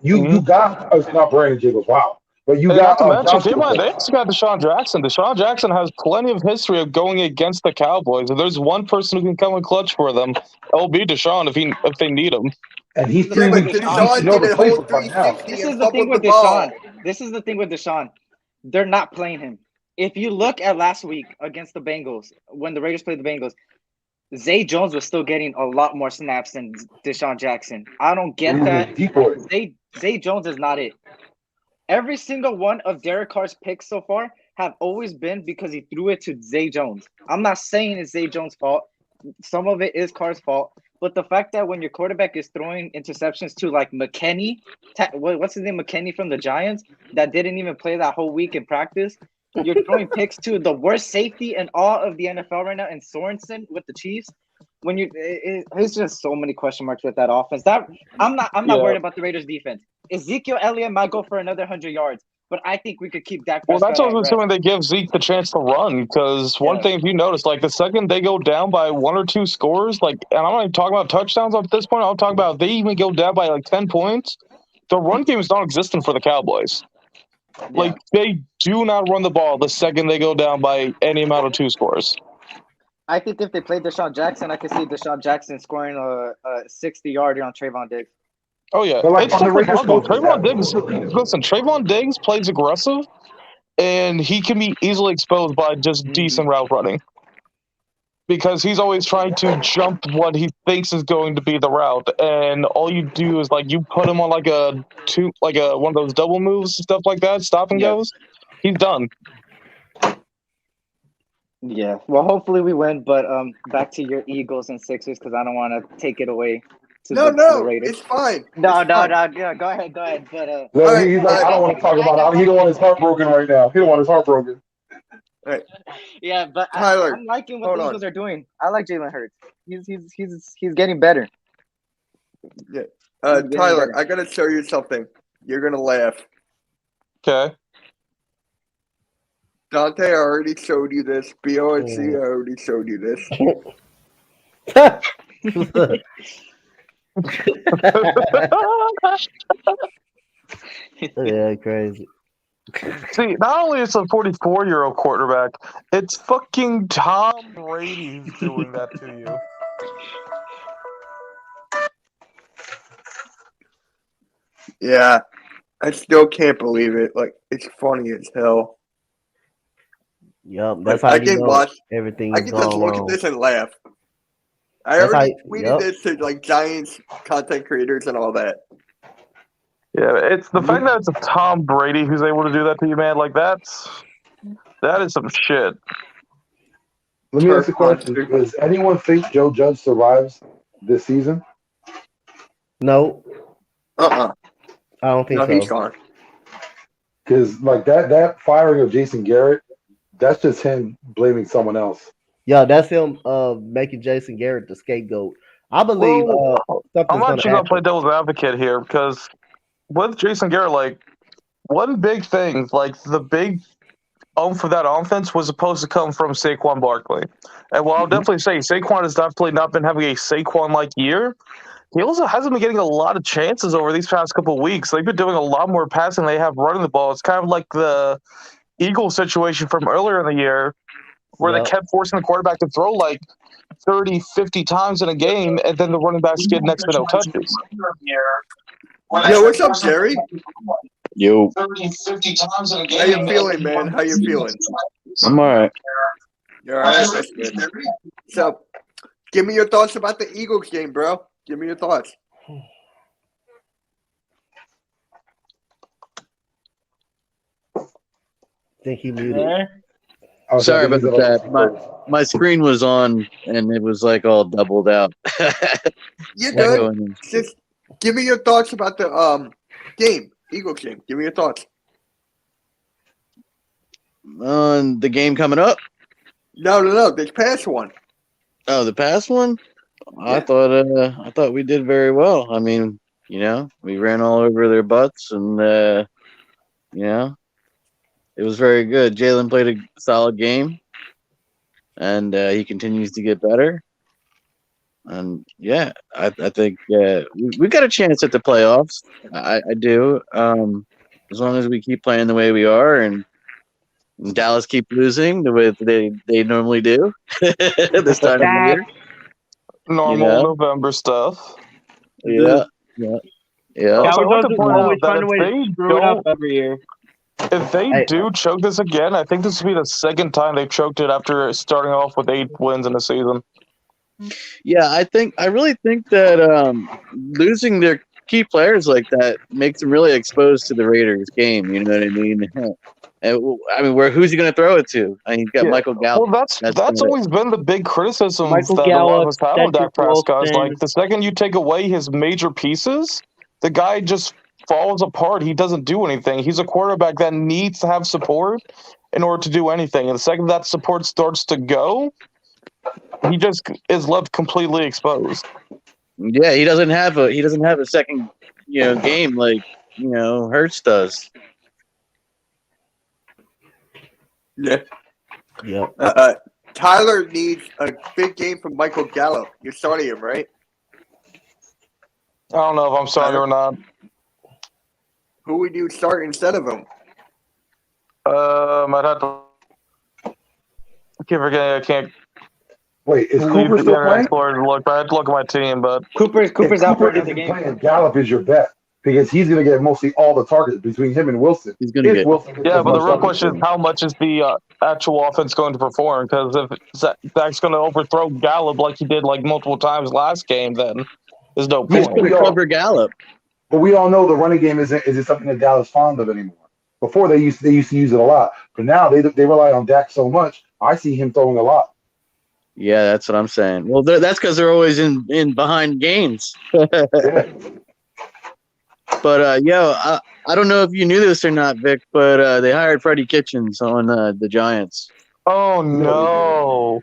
Speaker 5: You got not Brandon Jacobs. Wow. But you got
Speaker 6: keep in mind, they also got Deshaun Jackson. Deshaun Jackson has plenty of history of going against the Cowboys. If there's one person who can come and clutch for them, it'll be Deshaun if they need him.
Speaker 5: And he's
Speaker 1: This is
Speaker 4: the thing with Deshaun. This is the thing with Deshaun. They're not playing him. If you look at last week against the Bengals, when the Raiders played the Bengals, Zay Jones was still getting a lot more snaps than Deshaun Jackson. I don't get that. Zay Jones is not it. Every single one of Derek Carr's picks so far have always been because he threw it to Zay Jones. I'm not saying it's Zay Jones' fault. Some of it is Carr's fault. But the fact that when your quarterback is throwing interceptions to McKinney, what's his name, McKinney from the Giants, that didn't even play that whole week in practice, you're throwing picks to the worst safety in all of the NFL right now, and Sorensen with the Chiefs. It's just so many question marks with that offense. I'm not worried about the Raiders defense. Ezekiel Elliott might go for another 100 yards, but I think we could keep Dak Prescott.
Speaker 6: Well, that's also assuming they give Zeke the chance to run. Because one thing, if you notice, the second they go down by 1 or 2 scores, and I'm not even talking about touchdowns at this point. I'm talking about if they even go down by 10 points, the run game is non-existent for the Cowboys. Like, they do not run the ball the second they go down by any amount of 2 scores.
Speaker 4: I think if they played Deshaun Jackson, I could see Deshaun Jackson scoring a 60-yarder on Trayvon Diggs.
Speaker 6: Oh, yeah.
Speaker 5: But, like,
Speaker 6: It's
Speaker 5: on the
Speaker 6: definitely
Speaker 5: Raiders
Speaker 6: possible.
Speaker 5: coaches
Speaker 6: Trayvon
Speaker 5: have-
Speaker 6: Diggs, listen, Trayvon Diggs plays aggressive, and he can be easily exposed by just decent route running. Because he's always trying to jump what he thinks is going to be the route, and all you do is like you put him on like a one of those double moves, stuff like that, stop and goes. He's done.
Speaker 4: Yeah. Well, hopefully we win, but back to your Eagles and Sixers because I don't want to take it away to the Raiders.
Speaker 1: It's fine.
Speaker 4: No.
Speaker 1: It's fine.
Speaker 4: Yeah, go ahead. But
Speaker 5: Yeah, he's like, I don't want to talk about it. He don't want his heart broken right now. He don't want his heart broken.
Speaker 4: yeah, but
Speaker 1: Tyler,
Speaker 4: I'm liking what
Speaker 1: hold
Speaker 4: the
Speaker 1: on.
Speaker 4: Eagles are doing. I like Jalen Hurts. He's getting better.
Speaker 1: Yeah.
Speaker 4: getting
Speaker 1: Tyler,
Speaker 4: better.
Speaker 1: I gotta show you something. You're gonna laugh.
Speaker 6: Okay.
Speaker 1: Donte, I already showed you this. BOC, I already showed you this.
Speaker 2: Yeah, crazy.
Speaker 6: See, not only is a 44-year-old quarterback, it's fucking Tom Brady who's doing that to you.
Speaker 1: Yeah. I still can't believe it. Like, it's funny as hell.
Speaker 2: Yup, that's
Speaker 1: Like,
Speaker 2: how
Speaker 1: I
Speaker 2: you
Speaker 1: can
Speaker 2: know
Speaker 1: watch.
Speaker 2: everything
Speaker 1: I
Speaker 2: is
Speaker 1: can just
Speaker 2: going
Speaker 1: look at
Speaker 2: wrong.
Speaker 1: this and laugh. I
Speaker 2: That's
Speaker 1: already
Speaker 2: how-
Speaker 1: tweeted
Speaker 2: yep.
Speaker 1: this to like Giants content creators and all that.
Speaker 6: Yeah, it's the fact that it's a Tom Brady who's able to do that to you, man. Like, that is some shit.
Speaker 5: Let me ask you a question.
Speaker 1: Monster.
Speaker 5: Does anyone think Joe Judge survives this season?
Speaker 2: No,
Speaker 1: I
Speaker 2: don't think
Speaker 1: No, he's
Speaker 2: so.
Speaker 1: gone.
Speaker 5: Because like that firing of Jason Garrett, that's just him blaming someone else.
Speaker 2: Yeah, that's him making Jason Garrett the scapegoat. I believe
Speaker 6: Well,
Speaker 2: something's
Speaker 6: I'm
Speaker 2: gonna
Speaker 6: actually going to play
Speaker 2: happen.
Speaker 6: devil's advocate here because with Jason Garrett, like, one big thing, like, the big for that offense was supposed to come from Saquon Barkley. And while I'll definitely say Saquon has definitely not been having a Saquon-like year, he also hasn't been getting a lot of chances over these past couple of weeks. They've been doing a lot more passing than they have running the ball. It's kind of like the Eagles situation from earlier in the year where
Speaker 2: Yep.
Speaker 6: they kept forcing the quarterback to throw like 30, 50 times in a game, and then the running backs get next to no touches.
Speaker 1: Yo, what's up, Jerry?
Speaker 7: Yo,
Speaker 8: 30, 50 times in a game.
Speaker 1: How you feeling, man? How you feeling?
Speaker 7: I'm all right.
Speaker 1: You're all right. That's good. So, give me your thoughts about the Eagles game, bro. Give me your thoughts.
Speaker 2: Think he muted.
Speaker 5: I was
Speaker 7: Sorry
Speaker 5: like,
Speaker 7: about that. My screen was on and it was like all doubled out.
Speaker 1: You're good.
Speaker 7: Echoing.
Speaker 1: Just give me your thoughts about the game, Eagles game. Give me your thoughts.
Speaker 7: On the game coming up?
Speaker 1: No. This past one.
Speaker 7: Oh, the past one?
Speaker 1: Yeah.
Speaker 7: I thought we did very well. I mean, we ran all over their butts and it was very good. Jalen played a solid game and he continues to get better. And yeah, I think we got a chance at the playoffs. I do. As long as we keep playing the way we are and Dallas keep losing the way they normally do this time of the year.
Speaker 6: Normal November stuff.
Speaker 7: Yeah.
Speaker 3: Cowboys
Speaker 6: I'd like to point out
Speaker 3: always
Speaker 6: that
Speaker 3: find a way to screw it up every year.
Speaker 6: If they do choke this again, I think this will be the second time they've choked it after starting off with 8 wins in a season.
Speaker 7: Yeah, I really think that losing their key players like that makes them really exposed to the Raiders game. You know what I mean? And, I mean, who's he going to throw it to? I mean, he's got Michael Gallup.
Speaker 6: Well, that's always been the big criticism
Speaker 3: Michael
Speaker 6: that a lot of us
Speaker 3: Gallup,
Speaker 6: have on Dak
Speaker 3: Cedric
Speaker 6: Prescott. Is
Speaker 3: Wilson.
Speaker 6: like the second you take away his major pieces, the guy just falls apart. He doesn't do anything. He's a quarterback that needs to have support in order to do anything. And the second that support starts to go, he just is left completely exposed.
Speaker 7: Yeah, he doesn't have a second game like Hurts does.
Speaker 1: Yeah.
Speaker 2: Yep.
Speaker 1: Tyler needs a big game from Michael Gallup. You're starting him, right?
Speaker 6: I don't know if I'm sorry or not.
Speaker 1: Who would you start instead of him?
Speaker 6: I'd have to. I keep forgetting I can't
Speaker 5: Wait, is
Speaker 6: leave
Speaker 5: Cooper
Speaker 6: the
Speaker 5: still
Speaker 6: Internet
Speaker 5: playing?
Speaker 6: Explorer to look. I had to look at my team, but
Speaker 4: Cooper's
Speaker 5: If
Speaker 4: out for
Speaker 5: Cooper
Speaker 4: the
Speaker 5: isn't
Speaker 4: game.
Speaker 5: playing, Gallup is your bet because he's going to get mostly all the targets between him and Wilson.
Speaker 7: He's going to
Speaker 5: If
Speaker 7: get.
Speaker 5: Wilson gets
Speaker 6: yeah.
Speaker 5: as
Speaker 6: But the
Speaker 5: much
Speaker 6: real
Speaker 5: targets
Speaker 6: question
Speaker 5: as
Speaker 6: is how much is the actual offense going to perform? Because if Zach's going to overthrow Gallup like he did like multiple times last game, then there's no
Speaker 5: Yeah,
Speaker 7: He's
Speaker 6: point.
Speaker 7: going to cover Gallup.
Speaker 5: But we all know the running game isn't something that Dallas fond of anymore. Before they used to use it a lot, but now they rely on Dak so much. I see him throwing a lot.
Speaker 7: Yeah, that's what I'm saying. Well, that's because they're always in behind games.
Speaker 5: Yeah.
Speaker 7: But I don't know if you knew this or not, Vic, but they hired Freddie Kitchens on the Giants.
Speaker 6: Oh no!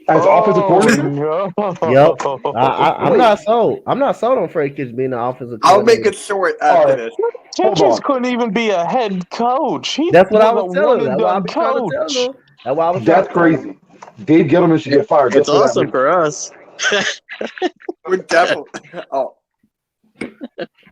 Speaker 5: As offensive coordinator,
Speaker 6: no!
Speaker 2: Yep. I'm not sold. I'm not sold on Freddie Kitchens being the offensive
Speaker 1: I'll
Speaker 2: coordinator.
Speaker 1: make it short after
Speaker 5: right.
Speaker 1: this.
Speaker 5: Hold
Speaker 6: Kitchens
Speaker 5: on.
Speaker 6: couldn't even be a head coach. He
Speaker 2: That's what I
Speaker 6: was
Speaker 2: was
Speaker 6: a
Speaker 2: telling
Speaker 6: one
Speaker 2: him.
Speaker 6: and
Speaker 2: That's what I've
Speaker 6: done
Speaker 2: been trying to
Speaker 6: coach.
Speaker 2: tell him. That's why I was
Speaker 5: That's
Speaker 2: trying to tell him.
Speaker 5: crazy. Dave Gettleman should get fired.
Speaker 7: It's
Speaker 5: just for that
Speaker 7: awesome
Speaker 5: reason.
Speaker 7: for us.
Speaker 1: We're definitely. Oh,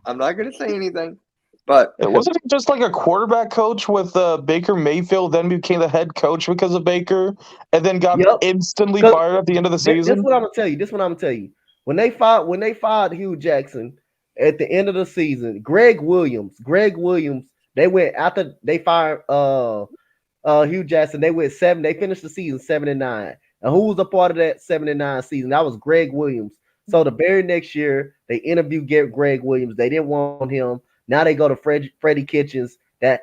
Speaker 1: I'm not gonna say anything, but
Speaker 6: It wasn't just like a quarterback coach with Baker Mayfield, then became the head coach because of Baker, and then got
Speaker 2: Yep.
Speaker 6: instantly
Speaker 2: 'Cause
Speaker 6: fired at the end of the
Speaker 2: This
Speaker 6: season.
Speaker 2: what I'm gonna tell you. This what I'm gonna tell you. When they fired Hugh Jackson at the end of the season, Greg Williams, they went after they fired Hugh Jackson, they went 7. They finished the season 7-9. And who was a part of that 7-9 season? That was Greg Williams. So the very next year, they interviewed Greg Williams. They didn't want him. Now they go to Freddie Kitchens,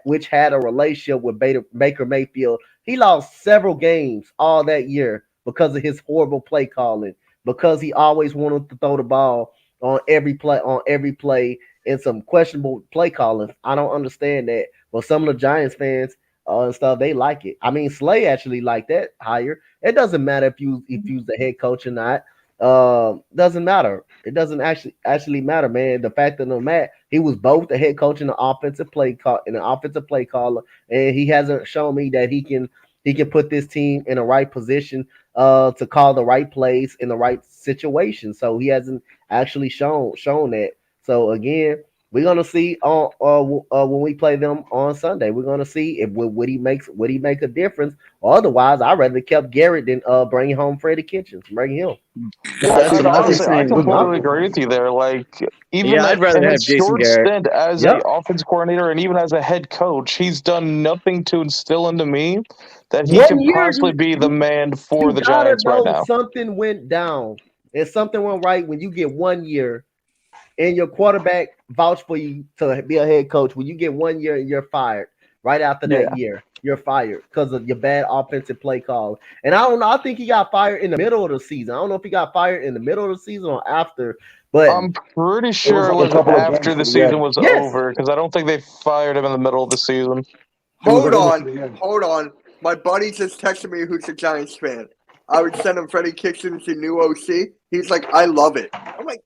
Speaker 2: which had a relationship with Baker Mayfield. He lost several games all that year because of his horrible play calling, because he always wanted to throw the ball on every play, and some questionable play calling. I don't understand that. But some of the Giants fans and stuff, they like it. I mean, Slay actually liked that hire. It doesn't matter if you's the head coach or not. Doesn't matter. It doesn't actually matter, man. The fact of the matter, he was both the head coach and the offensive play caller, and he hasn't shown me that he can put this team in the right position to call the right plays in the right situation. So he hasn't actually shown that. So again, we're gonna see when we play them on Sunday. We're gonna see if would he make a difference. Or otherwise, I'd rather kept Garrett than bring home Freddie Kitchens. Bring him.
Speaker 7: That's what I was
Speaker 6: Honestly, I
Speaker 7: saying.
Speaker 6: completely agree with you there. Like, even
Speaker 7: Yeah, I'd rather
Speaker 6: in
Speaker 7: have
Speaker 6: his
Speaker 7: Jason
Speaker 6: short
Speaker 7: Garrett.
Speaker 6: stint as
Speaker 2: Yep.
Speaker 6: an offense coordinator and even as a head coach, he's done nothing to instill into me that he
Speaker 2: 1
Speaker 6: can
Speaker 2: year,
Speaker 6: possibly be the man for
Speaker 2: you
Speaker 6: the
Speaker 2: gotta
Speaker 6: Giants right
Speaker 2: know
Speaker 6: now.
Speaker 2: something went down and something went right when you get 1 year and your quarterback vouch for you to be a head coach. When you get 1 year and you're fired right after that year, you're fired because of your bad offensive play call. And I don't know. I think he got fired in the middle of the season. I don't know if he got fired in the middle of the season or after. But
Speaker 6: I'm pretty sure it
Speaker 5: like a
Speaker 6: was
Speaker 5: couple of
Speaker 6: after
Speaker 5: games
Speaker 6: the
Speaker 5: at the end.
Speaker 6: season was
Speaker 2: Yes.
Speaker 6: over because I don't think they fired him in the middle of the season.
Speaker 1: hold
Speaker 5: almost to the end.
Speaker 1: on. My buddy just texted me who's a Giants fan. I would send him Freddie Kitchens, the new OC. He's like, I love it. I'm like,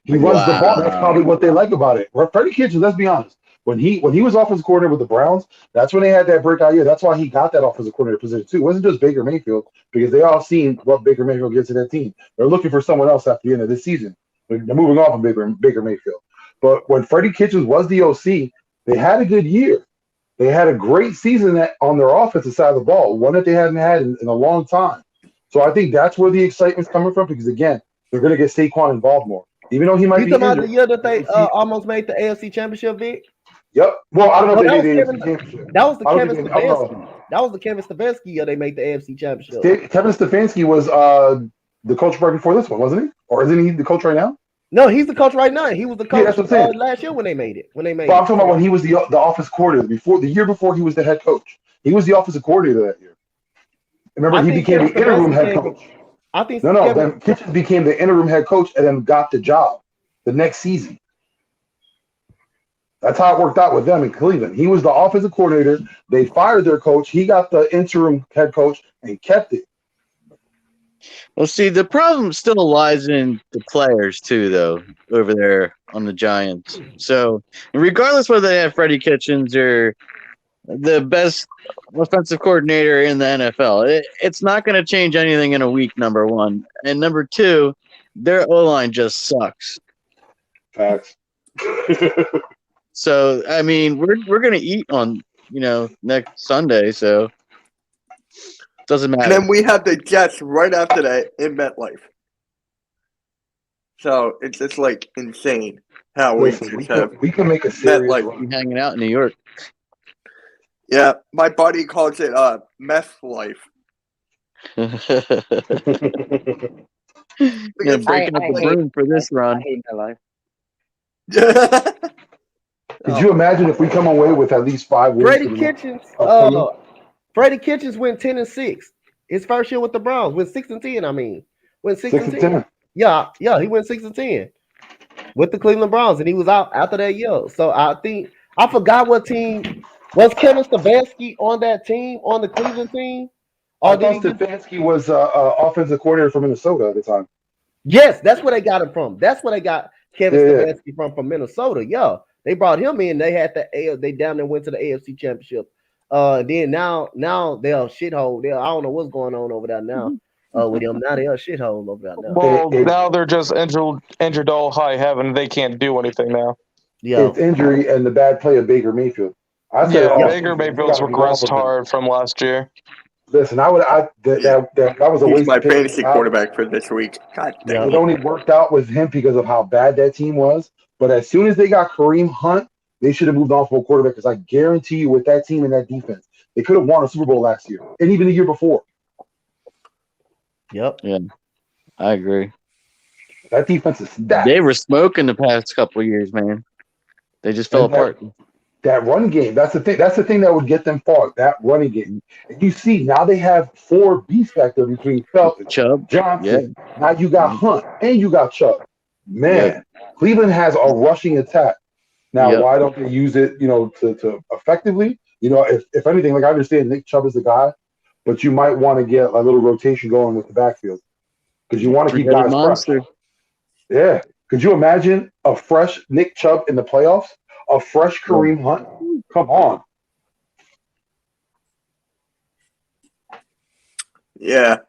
Speaker 5: He runs the ball. That's probably what they like about it. Freddie Kitchens, let's be honest. When he was offensive coordinator with the Browns, that's when they had that breakout year. That's why he got that offensive coordinator position too. It wasn't just Baker Mayfield, because they all seen what Baker Mayfield gets to that team. They're looking for someone else after the end of this season. They're moving on from Baker Mayfield. But when Freddie Kitchens was the OC, they had a good year. They had a great season on their offensive side of the ball, one that they hadn't had in a long time. So I think that's where the excitement's coming from, because again, they're going to get Saquon involved more. Even though he might
Speaker 2: you
Speaker 5: be
Speaker 2: talking about the
Speaker 5: injured.
Speaker 2: year that they almost made the AFC Championship, Vic?
Speaker 5: Yep. Well, I don't know
Speaker 2: No,
Speaker 5: if they made the AFC Championship.
Speaker 2: That was the
Speaker 5: I don't
Speaker 2: Kevin
Speaker 5: think they- I don't
Speaker 2: Stefanski.
Speaker 5: know.
Speaker 2: That was the Kevin Stefanski year they made the AFC Championship.
Speaker 5: Kevin Stefanski was the coach right before this one, wasn't he? Or isn't he the coach right now?
Speaker 2: No, he's the coach right now. He was the
Speaker 5: Yeah,
Speaker 2: coach
Speaker 5: that's what I'm saying.
Speaker 2: last year when they made it.
Speaker 5: But I'm talking about when he was the office coordinator the year before he was the head coach. He was the offensive coordinator that year. Remember, he became the interim head coach.
Speaker 2: I think
Speaker 5: Then Kitchens became the interim head coach and then got the job the next season. That's how it worked out with them in Cleveland. He was the offensive coordinator. They fired their coach. He got the interim head coach and kept it.
Speaker 7: Well, see, the problem still lies in the players too, though, over there on the Giants. So, regardless whether they have Freddie Kitchens or the best offensive coordinator in the NFL, it's not going to change anything in a week, number one. And number two, their O-line just sucks.
Speaker 5: Facts.
Speaker 7: So, I mean, we're going to eat on next Sunday, so doesn't
Speaker 1: And
Speaker 7: matter.
Speaker 1: then we have the Jets right after that in MetLife. So it's just like insane how we
Speaker 5: Listen,
Speaker 1: just have
Speaker 5: we can make a serious
Speaker 1: MetLife.
Speaker 5: run.
Speaker 7: I'm hanging out in New York.
Speaker 1: Yeah, my buddy calls it meth life.
Speaker 7: Yeah, breaking up the broom for this
Speaker 4: I
Speaker 7: run.
Speaker 4: hate my life.
Speaker 5: Could you imagine if we come away with at least 5 wins?
Speaker 2: Freddie
Speaker 5: for the-
Speaker 2: Kitchens.
Speaker 5: upcoming?
Speaker 2: Freddie Kitchens went 10-6. His first year with the Browns went 6-10. I mean, went 6-10. Yeah, he went 6-10 with the Cleveland Browns, and he was out after that year. So I think I forgot what team was Kevin Stefanski on that team, on the Cleveland team.
Speaker 5: I thought Stefanski was offensive coordinator for Minnesota at the time.
Speaker 2: Yes, that's where they got him from. That's where they got Kevin Stefanski from Minnesota. Yeah, they brought him in. They had they down there went to the AFC Championship. Then now they're a shithole. I don't know what's going on over there now. With them now they're a shithole over there now.
Speaker 6: Well, now they're just injured all high heaven. They can't do anything now.
Speaker 2: Yeah,
Speaker 5: It's injury and the bad play of Baker Mayfield.
Speaker 6: Baker Mayfield's regressed hard from last year.
Speaker 5: Listen, that was a
Speaker 1: He's
Speaker 5: waste.
Speaker 1: my
Speaker 5: of pick.
Speaker 1: fantasy quarterback for this week. God damn.
Speaker 5: It only worked out with him because of how bad that team was. But as soon as they got Kareem Hunt, they should have moved on for a quarterback. Because I guarantee you, with that team and that defense, they could have won a Super Bowl last year and even the year before.
Speaker 2: Yep.
Speaker 7: Yeah, I agree.
Speaker 5: That defense is stacked.
Speaker 7: They were smoking the past couple of years, man. They just fell apart.
Speaker 5: That run game, that's the thing. That's the thing that would get them far. That running game. And you see, now they have 4 beasts back there between Felton,
Speaker 7: Chubb,
Speaker 5: Johnson. Yeah. Now you got Hunt and you got Chubb. Man, Cleveland has a rushing attack. Now, why don't they use it, to effectively? If anything, like I understand Nick Chubb is the guy, but you might want to get a little rotation going with the backfield because you want to keep guys fresh. Yeah. Could you imagine a fresh Nick Chubb in the playoffs? A fresh Kareem Hunt? Come on.
Speaker 1: Yeah.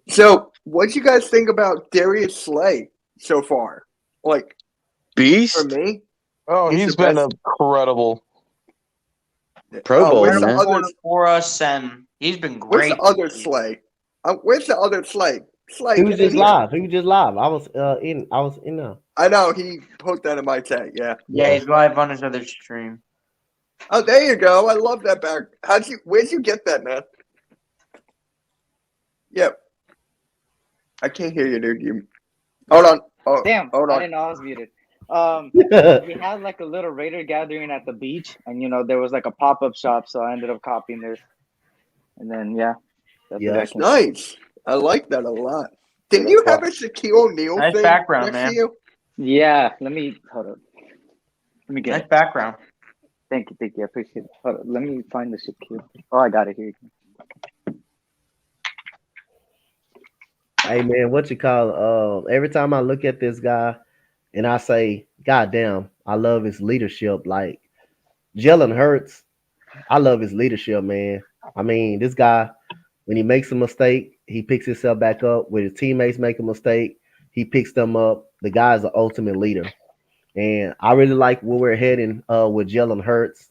Speaker 1: So, what do you guys think about Darius Slay so far? Like,
Speaker 7: beast
Speaker 1: for me?
Speaker 6: Oh, he's been incredible.
Speaker 7: Pro Bowl, man.
Speaker 3: For us, and he's been great.
Speaker 1: Where's the other Slay? Where's the other Slay?
Speaker 2: He was just live. I was in there.
Speaker 1: I know he put that in my tag. Yeah.
Speaker 3: Yeah, he's live on his other stream.
Speaker 1: Oh, there you go. I love that back. Where'd you get that, man? Yep. I can't hear you, dude. Hold on. Oh,
Speaker 4: damn.
Speaker 1: Hold on.
Speaker 4: I didn't know I was muted. We had like a little Raider gathering at the beach, and there was like a pop-up shop, so I ended up copying this. And then
Speaker 1: that's nice. I like that a lot. Didn't you have a Shaquille O'Neal thing
Speaker 3: background,
Speaker 1: next
Speaker 3: man.
Speaker 1: to you?
Speaker 4: Yeah, let me hold up. Let me get
Speaker 3: nice background.
Speaker 4: Thank you. I appreciate it. Hold up. Let me find the Shaquille. Oh, I got it here.
Speaker 2: Hey man, what you call every time I look at this guy and I say, God damn, I love his leadership. Like Jalen Hurts, I love his leadership, man. I mean, this guy, when he makes a mistake, he picks himself back up. When his teammates make a mistake, he picks them up. The guy's the ultimate leader. And I really like where we're heading with Jalen Hurts.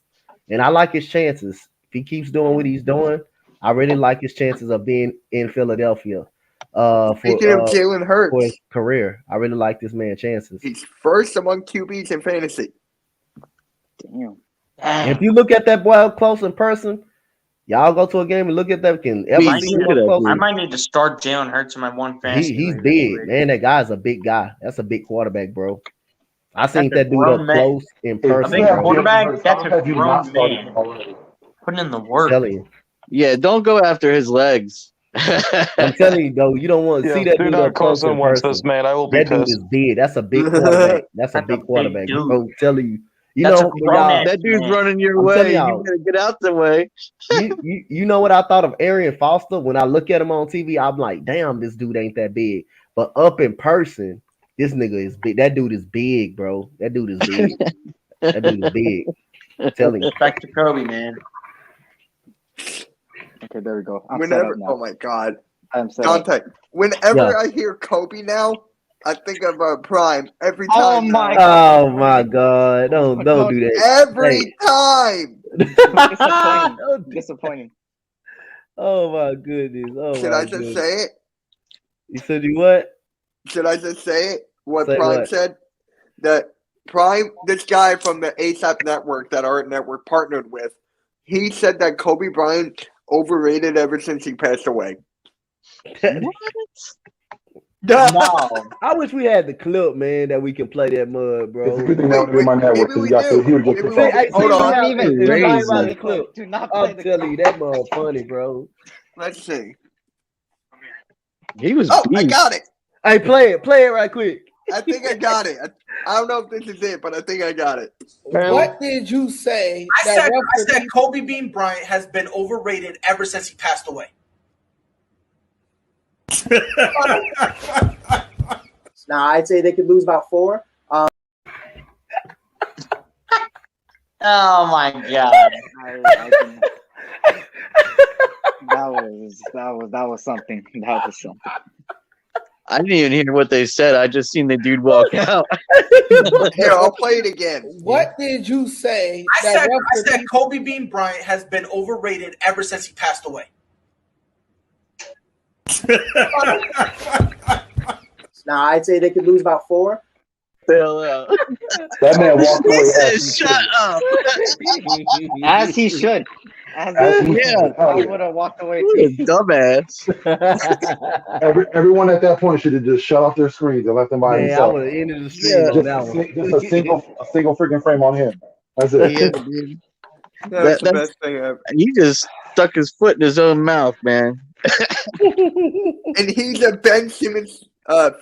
Speaker 2: And I like his chances. If he keeps doing what he's doing, I really like his chances of being in Philadelphia.
Speaker 1: Speaking of Jalen Hurts,
Speaker 2: for his career, I really like this man's chances.
Speaker 1: He's first among QBs in fantasy.
Speaker 4: Damn.
Speaker 2: And if you look at that boy up close in person, y'all go to a game and look at that.
Speaker 3: I might need to start Jalen Hurts in my one fantasy.
Speaker 2: He's big, man. That guy's a big guy. That's a big quarterback, bro. I seen that dude up close in person.
Speaker 3: A big quarterback. That's a grown man. Putting in the work.
Speaker 7: Yeah, don't go after his legs.
Speaker 2: I'm telling you, though, you don't want to see that dude up close in person.
Speaker 6: This man, I will be
Speaker 2: that dude is big. That's a big quarterback. That's a big quarterback. I'm telling you.
Speaker 7: That dude's running your way. You gotta get out the way.
Speaker 2: you know what I thought of Arian Foster when I look at him on TV? I'm like, damn, this dude ain't that big. But up in person, this nigga is big. That dude is big, bro. That dude is big. That dude is big. I'm telling you.
Speaker 3: Back to Kobe, man.
Speaker 4: Okay, there we go.
Speaker 1: Oh my God,
Speaker 4: I'm set
Speaker 1: Donte. Whenever I hear Kobe now, I think of Prime every
Speaker 4: Oh
Speaker 1: time.
Speaker 4: my
Speaker 2: Oh my God! Don't do that.
Speaker 1: Every time.
Speaker 4: Disappointing.
Speaker 2: Don't do-
Speaker 4: Disappointing.
Speaker 2: Oh my goodness! Oh
Speaker 1: Should
Speaker 2: my
Speaker 1: I just
Speaker 2: goodness!
Speaker 1: say it?
Speaker 2: You said you what?
Speaker 1: Should I just say it? What
Speaker 2: Say
Speaker 1: Prime
Speaker 2: what?
Speaker 1: said? That Prime, this guy from the ASAP network that our network partnered with, he said that Kobe Bryant overrated ever since he passed away.
Speaker 4: No.
Speaker 2: I wish we had the clip, man, that we can play that mud, bro.
Speaker 5: It's a good thing that would be my network
Speaker 1: maybe
Speaker 5: because
Speaker 1: we
Speaker 5: he would
Speaker 1: do.
Speaker 5: get
Speaker 1: Maybe
Speaker 5: pissed
Speaker 1: we
Speaker 5: off.
Speaker 1: do. Hold on.
Speaker 4: Don't even
Speaker 2: Do not
Speaker 7: Crazy.
Speaker 2: play
Speaker 4: play
Speaker 2: the clip.
Speaker 4: Do not play
Speaker 2: I'm
Speaker 4: the
Speaker 2: telling you, that mud funny, bro.
Speaker 1: Let's see.
Speaker 7: He was
Speaker 1: Oh, I
Speaker 7: beat.
Speaker 1: got it.
Speaker 2: Hey, play it right quick.
Speaker 1: I think I got it. I don't know if this is it, but I think I got it.
Speaker 9: What did you say?
Speaker 10: I said Kobe Bean Bryant has been overrated ever since he passed away.
Speaker 9: Now, I'd say they could lose about 4.
Speaker 3: Oh my god.
Speaker 4: That was something. That was something.
Speaker 7: I didn't even hear what they said. I just seen the dude walk out.
Speaker 1: Here, I'll play it again.
Speaker 9: What did you say?
Speaker 10: I said Kobe Bean Bryant has been overrated ever since he passed away.
Speaker 9: Now, I'd say they could lose about 4.
Speaker 5: That man walked away.
Speaker 7: Shut up.
Speaker 4: As he should. He would have walked away too.
Speaker 7: Dumbass.
Speaker 5: Everyone at that point should have just shut off their screens and let them by
Speaker 2: Man, I
Speaker 5: himself.
Speaker 2: would have ended the stream on that one.
Speaker 5: Just a single freaking frame on him. That's it.
Speaker 7: Yeah, dude.
Speaker 1: That's the
Speaker 7: That's-
Speaker 1: best thing ever.
Speaker 7: He just stuck his foot in his own mouth, man.
Speaker 1: And he's a Ben Simmons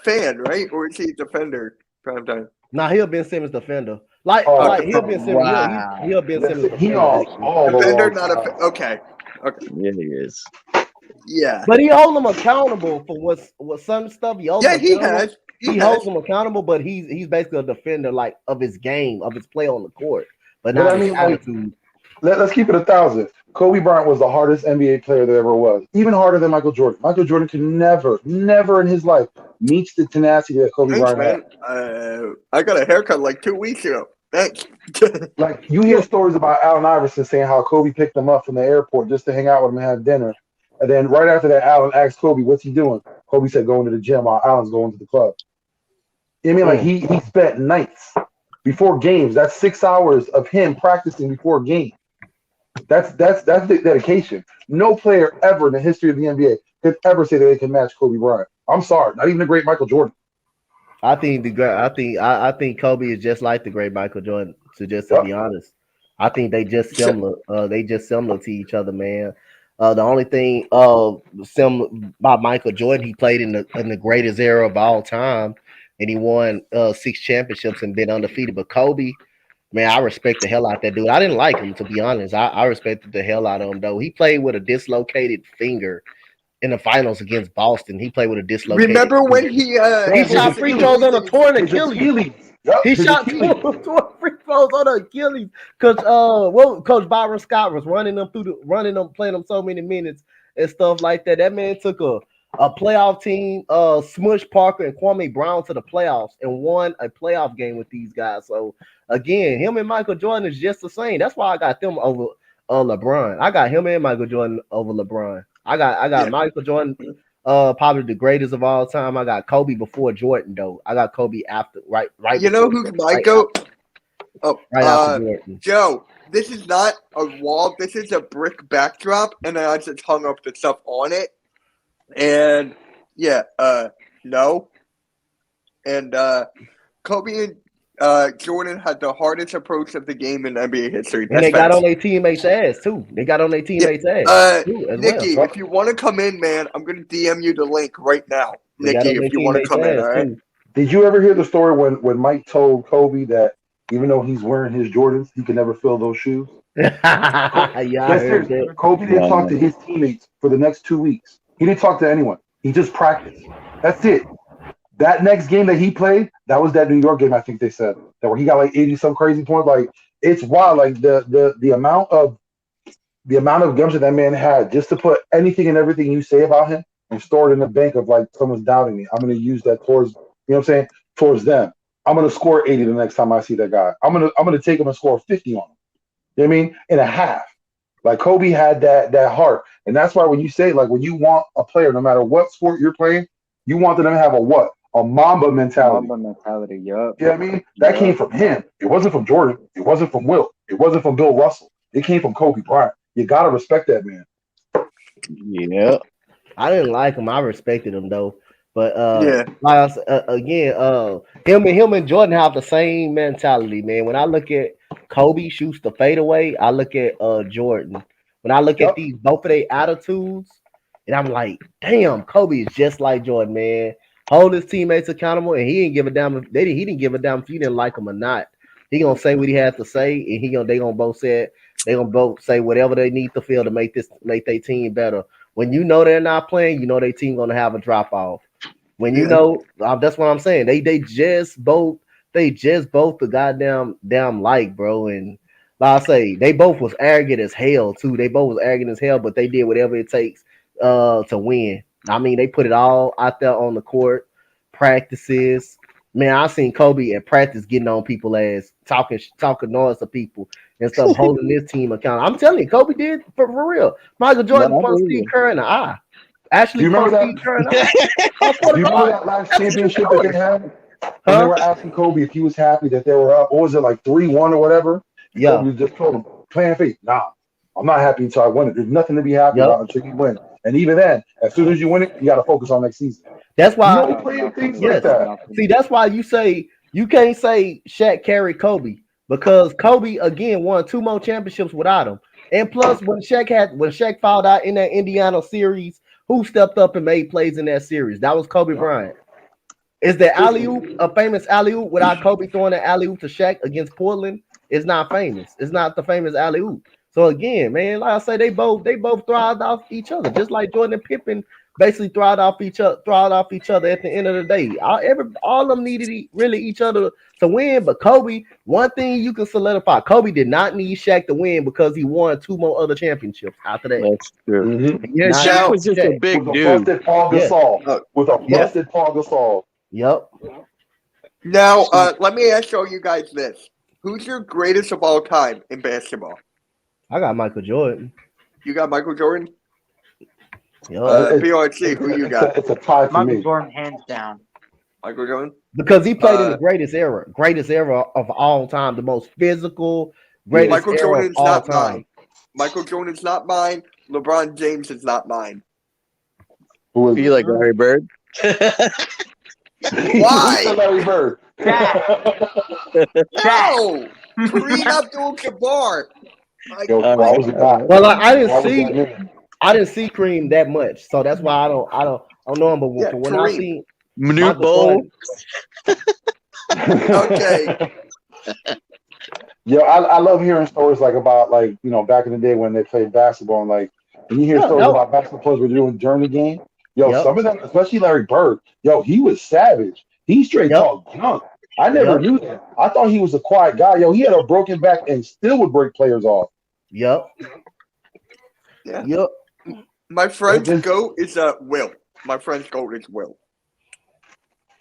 Speaker 1: fan, right? Or is he a defender? Prime time.
Speaker 2: Nah, he'll Ben Simmons defender. Like
Speaker 5: Oh,
Speaker 2: he'll Ben Simmons.
Speaker 7: wow.
Speaker 2: He'll Ben Simmons
Speaker 5: He
Speaker 2: defender.
Speaker 5: all the
Speaker 1: Defender,
Speaker 5: long
Speaker 1: not a
Speaker 5: time.
Speaker 1: okay.
Speaker 7: Yeah, he is.
Speaker 1: Yeah.
Speaker 2: But he holds them accountable for what some stuff. He holds
Speaker 1: Yeah,
Speaker 2: them
Speaker 1: he
Speaker 2: accountable.
Speaker 1: has.
Speaker 2: He holds them accountable, but he's basically a defender, like of his game, of his play on the court, but
Speaker 5: But
Speaker 2: not
Speaker 5: I
Speaker 2: his
Speaker 5: mean, like,
Speaker 2: attitude.
Speaker 5: Let's keep it 1,000. Kobe Bryant was the hardest NBA player there ever was, even harder than Michael Jordan. Michael Jordan could never in his life meet the tenacity that Kobe
Speaker 1: Thanks,
Speaker 5: Bryant
Speaker 1: man. I got a haircut like 2 weeks ago. Thanks.
Speaker 5: had. Like, you hear stories about Allen Iverson saying how Kobe picked him up from the airport just to hang out with him and have dinner. And then right after that, Allen asked Kobe, what's he doing? Kobe said, going to the gym while Allen's going to the club. I mean, like, he spent nights before games. That's 6 hours of him practicing before games. That's the dedication. No player ever in the history of the NBA could ever say that they can match Kobe Bryant. I'm sorry, not even the great Michael Jordan.
Speaker 2: I think Kobe is just like the great Michael Jordan. To be honest, I think they just similar. They just similar to each other, man. The only thing similar about Michael Jordan, he played in the greatest era of all time, and he won 6 championships and been undefeated. But Kobe, man, I respect the hell out of that dude. I didn't like him, to be honest. I respected the hell out of him, though. He played with a dislocated finger in the finals against Boston. He played with a dislocated
Speaker 1: Remember when
Speaker 2: finger.
Speaker 1: he
Speaker 2: Shot free throws on a torn Achilles.
Speaker 5: Yep,
Speaker 2: He
Speaker 5: his
Speaker 2: shot
Speaker 5: Achilles.
Speaker 2: 2 free throws on the Achilles because Coach Byron Scott was running them, playing them so many minutes and stuff like that. That man took a playoff team, Smush Parker and Kwame Brown to the playoffs and won a playoff game with these guys. So again, him and Michael Jordan is just the same. That's why I got them over LeBron. I got him and Michael Jordan over LeBron. I got Michael Jordan, probably the greatest of all time. I got Kobe before Jordan, though. I got Kobe after, right.
Speaker 1: You know who's my goat?
Speaker 2: After Jordan.
Speaker 1: Joe, this is not a wall. This is a brick backdrop, and I just hung up the stuff on it. And no. And Kobe and Jordan had the hardest approach of the game in NBA history.
Speaker 2: And they got on their teammates' ass too. They got on their teammates' ass too, as
Speaker 1: Nikki,
Speaker 2: well.
Speaker 1: if you want to come in, man, I'm gonna DM you the link right now.
Speaker 2: They got
Speaker 1: Nikki,
Speaker 2: on
Speaker 1: if
Speaker 2: their
Speaker 1: you want to
Speaker 2: teammates'
Speaker 1: come in,
Speaker 2: ass,
Speaker 1: all right?
Speaker 2: too.
Speaker 5: Did you ever hear the story when Mike told Kobe that even though he's wearing his Jordans, he can never fill those shoes?
Speaker 2: Yeah, I heard that.
Speaker 5: Kobe didn't talk to his teammates for the next 2 weeks. He didn't talk to anyone. He just practiced. That's it. That next game that he played, that was that New York game, I think they said. That where he got like 80 some crazy points. Like, it's wild. Like the amount of gumption that man had just to put anything and everything you say about him and store it in the bank of like someone's doubting me. I'm gonna use that towards You know what I'm saying? Towards them. I'm gonna score 80 the next time I see that guy. I'm gonna take him and score 50 on him. You know what I mean? In a half. Like Kobe had that heart. And that's why when you say, like, when you want a player, no matter what sport you're playing, you want them to have a what? A Mamba mentality.
Speaker 4: Mamba mentality, yup.
Speaker 5: You know what I mean? That came from him. It wasn't from Jordan. It wasn't from Wilt. It wasn't from Bill Russell. It came from Kobe Bryant. You gotta respect that man.
Speaker 7: Yeah.
Speaker 2: I didn't like him. I respected him though. But
Speaker 1: Yeah.
Speaker 2: like I said, again, him and Jordan have the same mentality, man. When I look at Kobe shoots the fadeaway, I look at Jordan. When I look at these both of their attitudes, and I'm like, damn, Kobe is just like Jordan, man. Hold his teammates accountable, and he didn't give a damn if he didn't give a damn if you didn't like him or not. He gonna say what he has to say, and they gonna both say whatever they need to feel to make their team better. When you know they're not playing, you know their team gonna have a drop off. When you know, that's what I'm saying. They just both the goddamn like, bro. And like I say, they both was arrogant as hell too. They both was arrogant as hell, but they did whatever it takes to win. I mean, they put it all out there on the court, practices. Man, I seen Kobe at practice getting on people's ass, talking noise to people and stuff, holding this team accountable. I'm telling you, Kobe did for real. Michael Jordan punched Steve Kerr in the eye. Actually, punched Steve Kerr in the eye.
Speaker 5: Do you remember that last championship that they had? When they were asking Kobe if he was happy that they were up, what was it, like 3-1 or whatever?
Speaker 2: Yeah.
Speaker 5: Kobe just told him, plan faith. Nah, I'm not happy until I win it. There's nothing to be happy about until you win. And even then, as soon as you win it, you got to focus on next season.
Speaker 2: That's why
Speaker 5: no playing things like that.
Speaker 2: See, that's why you can't say Shaq carried Kobe, because Kobe again won 2 more championships without him. And plus, when Shaq fouled out in that Indiana series, who stepped up and made plays in that series? That was Kobe Bryant. Is the alley-oop a famous alley-oop without Kobe throwing an alley-oop to Shaq against Portland? It's not famous. It's not the famous alley-oop. So again, man, like I say, they both thrived off each other, just like Jordan and Pippen basically thrived off each other at the end of the day. All of them needed really each other to win, but Kobe, one thing you can solidify, Kobe did not need Shaq to win because he won 2 more other championships after that.
Speaker 7: That's true.
Speaker 5: Mm-hmm.
Speaker 7: Yeah, Shaq was just a big dude.
Speaker 5: With a busted Paul Gasol.
Speaker 2: Yep.
Speaker 1: Now, let me ask all you guys this. Who's your greatest of all time in basketball?
Speaker 2: I got Michael Jordan.
Speaker 1: You got Michael Jordan?
Speaker 2: Yep.
Speaker 1: BRC, who you got?
Speaker 5: It's a tie for
Speaker 4: Michael
Speaker 5: me.
Speaker 4: Jordan, hands down.
Speaker 1: Michael Jordan?
Speaker 2: Because he played in the greatest era of all time, the most physical, greatest
Speaker 1: Michael
Speaker 2: era
Speaker 1: Jordan's
Speaker 2: of all
Speaker 1: not
Speaker 2: time.
Speaker 1: mine. Michael Jordan's not mine. LeBron James is not mine.
Speaker 5: Who is
Speaker 7: You like Larry Bird?
Speaker 1: Why?
Speaker 5: Larry Bird.
Speaker 1: No! Kareem Abdul-Jabbar. Like,
Speaker 5: Yo, why was it that?
Speaker 2: Well, I
Speaker 5: Why was that
Speaker 2: didn't
Speaker 5: name?
Speaker 2: see Kareem that much, so that's why I don't know him. But
Speaker 1: Yeah,
Speaker 2: when I
Speaker 1: Kareem.
Speaker 2: see
Speaker 7: Manute
Speaker 2: Michael
Speaker 7: Bol.
Speaker 2: Jordan,
Speaker 1: Okay.
Speaker 5: Yo, I love hearing stories like about, like, you know, back in the day when they played basketball, and like when you hear stories about basketball players were doing during the game. Yo, some of them, especially Larry Bird, yo, he was savage. He straight talked junk. I never knew that. I thought he was a quiet guy. Yo, he had a broken back and still would break players off.
Speaker 2: Yep.
Speaker 1: Yeah.
Speaker 2: Yep.
Speaker 1: My friend's GOAT is Will. My friend's GOAT is Will.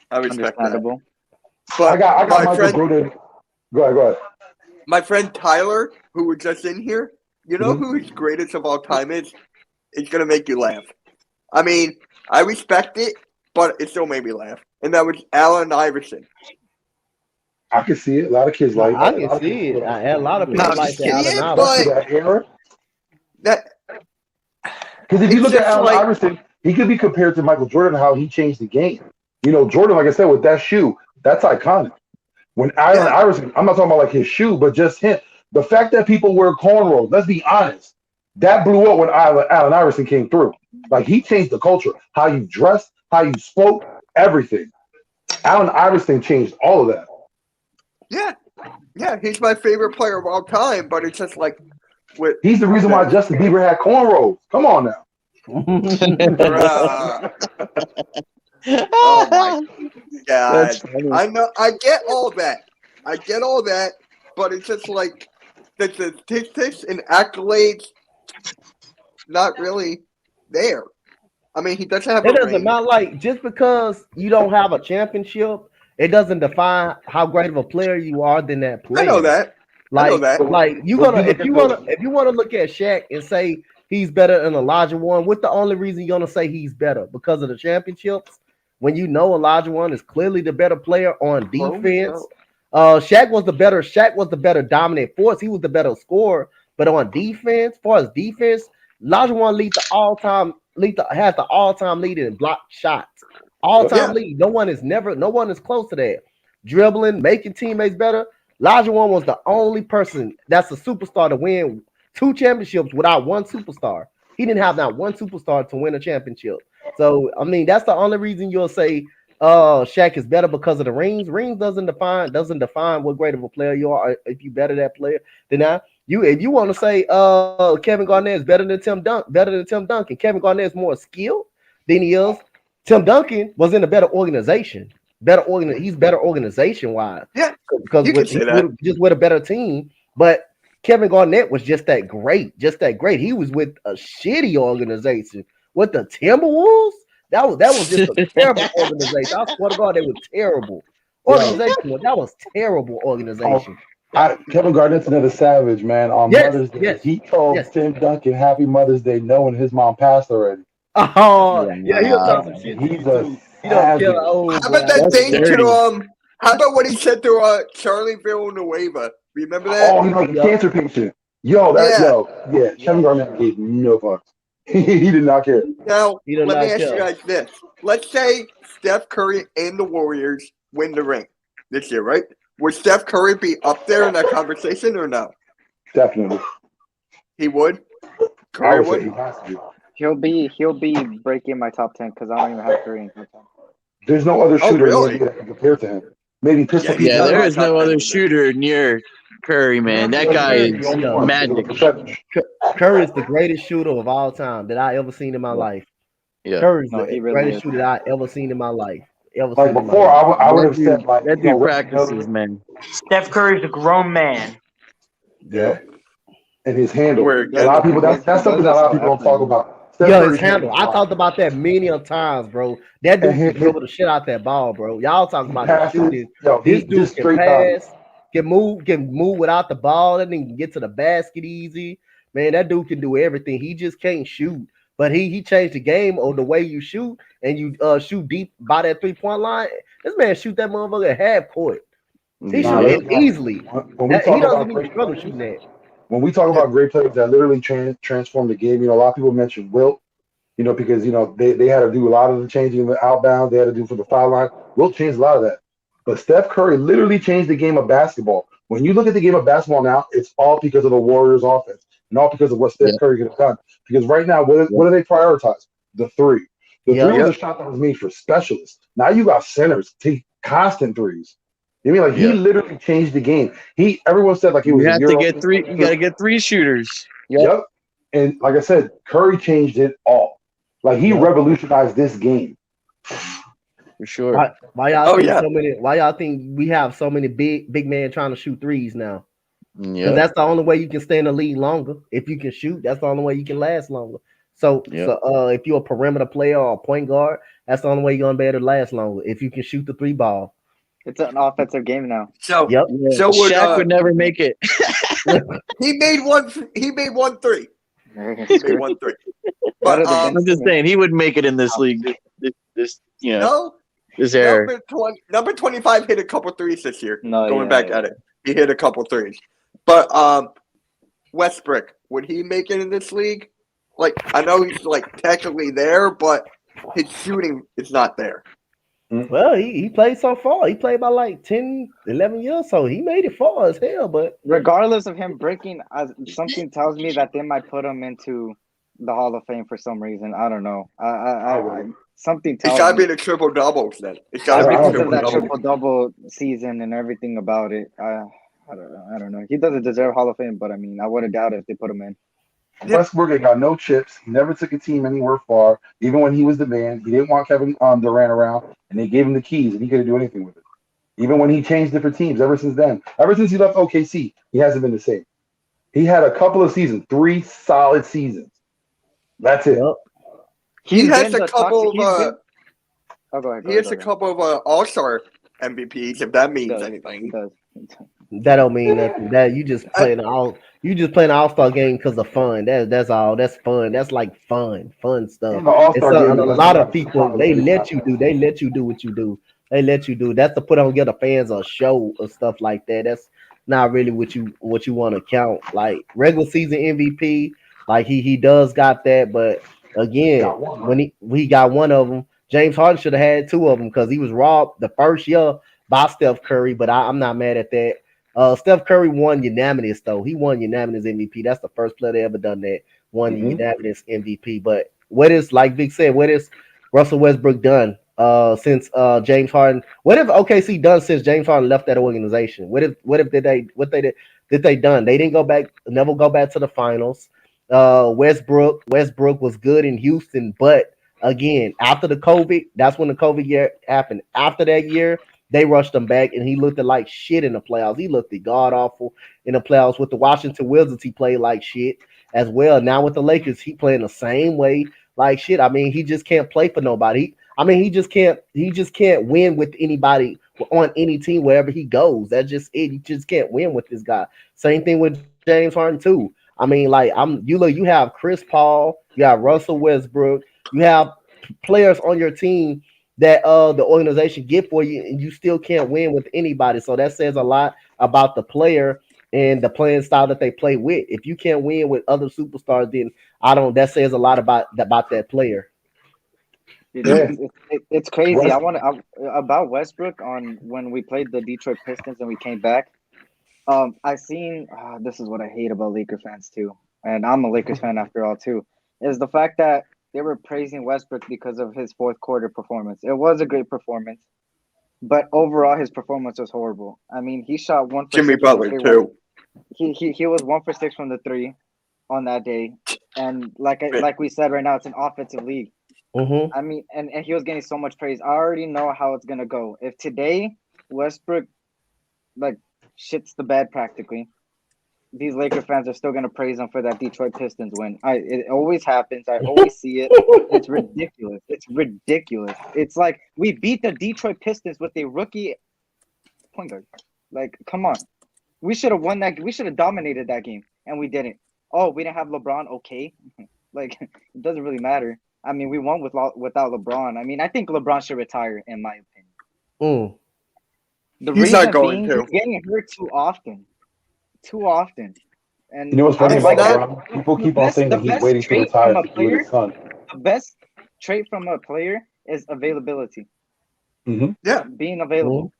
Speaker 1: I respect that.
Speaker 4: Understandable.
Speaker 1: But
Speaker 5: I got
Speaker 1: my
Speaker 5: Michael
Speaker 1: friend,
Speaker 5: Jordan. Go ahead.
Speaker 1: my friend Tyler, who was just in here, you know who his greatest of all time is? It's going to make you laugh. I mean, I respect it, but it still made me laugh. And that was Allen Iverson.
Speaker 5: I can see it. A lot of kids like
Speaker 2: I can see it. A lot of people like Allen Iverson.
Speaker 1: But
Speaker 5: that era.
Speaker 1: that
Speaker 5: Because if you
Speaker 1: it's
Speaker 5: look at
Speaker 1: just
Speaker 5: Allen
Speaker 1: like-
Speaker 5: Iverson, he could be compared to Michael Jordan, how he changed the game. You know, Jordan, like I said, with that shoe, that's iconic. When Allen Iverson, I'm not talking about like his shoe, but just him. The fact that people wear cornrows, let's be honest, that blew up when Allen Iverson came through. Like, he changed the culture, how you dressed, how you spoke, everything. Allen Iverson changed all of that.
Speaker 1: Yeah, he's my favorite player of all time, but it's just like with
Speaker 5: He's the reason why Justin Bieber had cornrows. Come on now.
Speaker 1: Bruh. Oh my god. I know, I get all that. But it's just like the statistics and accolades not really there. I mean, he doesn't have
Speaker 2: It
Speaker 1: a
Speaker 2: doesn't
Speaker 1: ring.
Speaker 2: matter. Like just because you don't have a championship, it doesn't define how great of a player you are than that
Speaker 1: I
Speaker 2: player.
Speaker 1: know that. I know that.
Speaker 2: Like you
Speaker 5: Well,
Speaker 2: gonna
Speaker 5: you
Speaker 2: if
Speaker 5: look
Speaker 2: you
Speaker 5: at
Speaker 2: wanna if you wanna look at Shaq and say he's better than Elijah One, what's the only reason you're gonna say he's better? Because of the championships? When you know Elijah One is clearly the better player on defense. Shaq was the better dominant force. He was the better scorer. But on defense, as far as defense, Elijah One has the all-time lead in blocked shots. All-time
Speaker 1: Yeah.
Speaker 2: lead. No one is close to that. Dribbling, making teammates better. Elijah One was the only person that's a superstar to win 2 championships without one superstar. He didn't have not one superstar to win a championship. So I mean, that's the only reason you'll say Shaq is better because of the rings. Rings doesn't define what great of a player you are. If you better that player, then if you want to say Kevin Garnett is better than Tim Duncan. Kevin Garnett is more skilled than he is. Tim Duncan was in a better organization. He's better organization wise.
Speaker 1: Yeah,
Speaker 2: because
Speaker 1: you can say that.
Speaker 2: just with a better team. But Kevin Garnett was just that great. He was with a shitty organization. With the Timberwolves, that was just a terrible organization. I swear to God, they were terrible organization. That was terrible organization.
Speaker 5: Kevin Garnett's another savage, man. On Mother's Day, he told Tim Duncan Happy Mother's Day, knowing his mom passed already.
Speaker 2: Oh, yeah, he'll talk some shit.
Speaker 5: He's a
Speaker 2: he don't kill.
Speaker 1: How about that thing to How about what he said to Charlie Villanueva? Remember that?
Speaker 5: Oh, he's like a cancer patient. Kevin Garnett gave no fucks. He did not care.
Speaker 1: Now, let me ask you guys this. Let's say Steph Curry and the Warriors win the ring this year, right? Would Steph Curry be up there in that conversation or no?
Speaker 5: Definitely.
Speaker 1: He would? Curry would?
Speaker 5: He has to.
Speaker 4: He'll be breaking my top 10 because I don't even have Curry in top 10.
Speaker 5: There's no other shooter in the NBA that can compare to him. Maybe Pistol Pete.
Speaker 7: Yeah, there is no other shooter near Curry, man. That guy is magic.
Speaker 2: Curry is the greatest shooter of all time that I ever seen in my life.
Speaker 7: Yeah.
Speaker 2: Curry's the greatest shooter that I ever seen in my life.
Speaker 5: Like before, I would have said like
Speaker 7: that dude practices, man.
Speaker 3: Steph Curry's a grown man.
Speaker 5: Yeah. And his handle. A lot of people that's something that a lot of people don't talk about.
Speaker 2: His handle. I talked about that many of times, bro. That dude can dribble the shit out that ball, bro. Y'all talking about the shooting. This dude can pass, can move without the ball, and then can get to the basket easy. Man, that dude can do everything. He just can't shoot. But he changed the game on the way you shoot, and you shoot deep by that 3-point line. This man shoot that motherfucker at half court. He shoot it easily. He doesn't even struggle shooting that.
Speaker 5: When we talk about great players that literally transform the game, a lot of people mention Wilt, because they had to do a lot of the changing in the outbound. They had to do for the foul line. Wilt changed a lot of that. But Steph Curry literally changed the game of basketball. When you look at the game of basketball now, it's all because of the Warriors' offense, and all because of what Steph Curry could have done. Because right now, what do they prioritize? The three. The three was a shot that was made for specialists. Now you got centers take constant threes. You mean he literally changed the game? Everyone said he was.
Speaker 7: You have to get three. You got to get 3 shooters.
Speaker 5: Yep. And like I said, Curry changed it all. He revolutionized this game.
Speaker 7: For sure.
Speaker 2: Why y'all think we have so many big men trying to shoot threes now? Because that's the only way you can stay in the league longer. If you can shoot, that's the only way you can last longer. So if you're a perimeter player or a point guard, that's the only way you're gonna be able to last longer. If you can shoot the 3 ball.
Speaker 4: It's an offensive game now.
Speaker 1: So
Speaker 7: Shaq would never make it.
Speaker 1: He made one 3. He made one 3. But
Speaker 7: I'm just saying he would make it in this league. This era.
Speaker 1: Number 25 hit a couple threes this year. Going back at it, he hit a couple threes. But Westbrook, would he make it in this league? I know he's technically there, but his shooting is not there.
Speaker 2: Well, he played so far. He played by 10, 11 years, so he made it far as hell. But
Speaker 4: regardless of him breaking, something tells me that they might put him into the Hall of Fame for some reason. I don't know. Something tells me.
Speaker 1: It's got to be the triple doubles then. It's got to be
Speaker 4: that triple double season and everything about it. I don't know. He doesn't deserve Hall of Fame, but I wouldn't doubt it if they put him in.
Speaker 5: Westbrook ain't got no chips. He never took a team anywhere far. Even when he was the man, he didn't want Kevin Durant around, and they gave him the keys, and he couldn't do anything with it. Even when he changed different teams, ever since then, ever since he left OKC, he hasn't been the same. He had a couple of seasons, 3 solid seasons. That's it.
Speaker 1: He
Speaker 4: He's
Speaker 1: has
Speaker 4: been
Speaker 1: a
Speaker 4: the
Speaker 1: couple
Speaker 4: toxic.
Speaker 1: of
Speaker 4: Oh, go ahead.
Speaker 1: he has a couple of All-Star MVPs, if that
Speaker 4: He
Speaker 1: means
Speaker 4: does.
Speaker 1: anything.
Speaker 4: He does.
Speaker 2: That don't mean nothing. That you just playing an all-star game because of fun. That's all. That's fun. That's like fun stuff.
Speaker 5: In the All
Speaker 2: And
Speaker 5: Star
Speaker 2: so
Speaker 5: game,
Speaker 2: and a
Speaker 5: it doesn't
Speaker 2: lot of
Speaker 5: matter.
Speaker 2: people they let you do. They let you do what you do. They let you do. That's to put on give the fans a show or stuff like that. That's not really what you want to count. Like regular season MVP, like he does got that, but again,
Speaker 5: Got one, right?
Speaker 2: when he got one of them, James Harden should have had two of them because he was robbed the first year by Steph Curry. But I'm not mad at that. Steph Curry won unanimous though. He won unanimous MVP. That's the first player that ever done that. Won unanimous MVP. But what is like Vic said? What is Russell Westbrook done since James Harden? What have OKC done since James Harden left that organization? What they done? They didn't go back. Never go back to the finals. Westbrook was good in Houston, but again after the COVID, that's when the COVID year happened. After that year, they rushed him back, and he looked like shit in the playoffs. He looked god awful in the playoffs. With the Washington Wizards, he played like shit as well. Now with the Lakers, he playing the same way like shit. I mean, he just can't play for nobody. I mean, he just can't win with anybody on any team wherever he goes. That's just it. You just can't win with this guy. Same thing with James Harden too. I mean, like you have Chris Paul, you have Russell Westbrook, you have players on your team that the organization get for you, and you still can't win with anybody. So that says a lot about the player and the playing style that they play with. If you can't win with other superstars, then that says a lot about that player.
Speaker 4: It's crazy.
Speaker 5: West-
Speaker 4: About Westbrook on when we played the Detroit Pistons and we came back. I seen this is what I hate about Laker fans too, and I'm a Lakers fan after all too, is the fact that they were praising Westbrook because of his fourth quarter performance. It was a great performance, but overall his performance was horrible. I mean, he shot 1 for
Speaker 1: Jimmy
Speaker 4: 6 from the
Speaker 1: Butler
Speaker 4: three.
Speaker 1: too.
Speaker 4: He was 1 for 6 from the three on that day, and like we said, right now it's an offensive league. I mean, and he was getting so much praise. I already know how it's gonna go. If today Westbrook like shits the bed practically, these Laker fans are still gonna praise him for that Detroit Pistons win. It always happens. I always see it. It's ridiculous. It's ridiculous. It's like we beat the Detroit Pistons with a rookie point guard. Like, come on. We should have won that. We should have dominated that game, and we didn't. Oh, we didn't have LeBron. Okay, like it doesn't really matter. I mean, we won without LeBron. I mean, I think LeBron should retire, in my opinion. The
Speaker 1: He's
Speaker 4: reason
Speaker 1: not going
Speaker 4: being,
Speaker 1: to.
Speaker 4: he's getting hurt too often. And
Speaker 5: You know what's funny
Speaker 4: I
Speaker 5: about
Speaker 4: like
Speaker 5: LeBron? People keep on saying
Speaker 4: the
Speaker 5: that he's
Speaker 4: best
Speaker 5: waiting to
Speaker 4: trait
Speaker 5: retire
Speaker 4: from a
Speaker 5: to be with
Speaker 4: player.
Speaker 5: his son.
Speaker 4: The best trait from a player is availability.
Speaker 1: Yeah.
Speaker 4: Being available.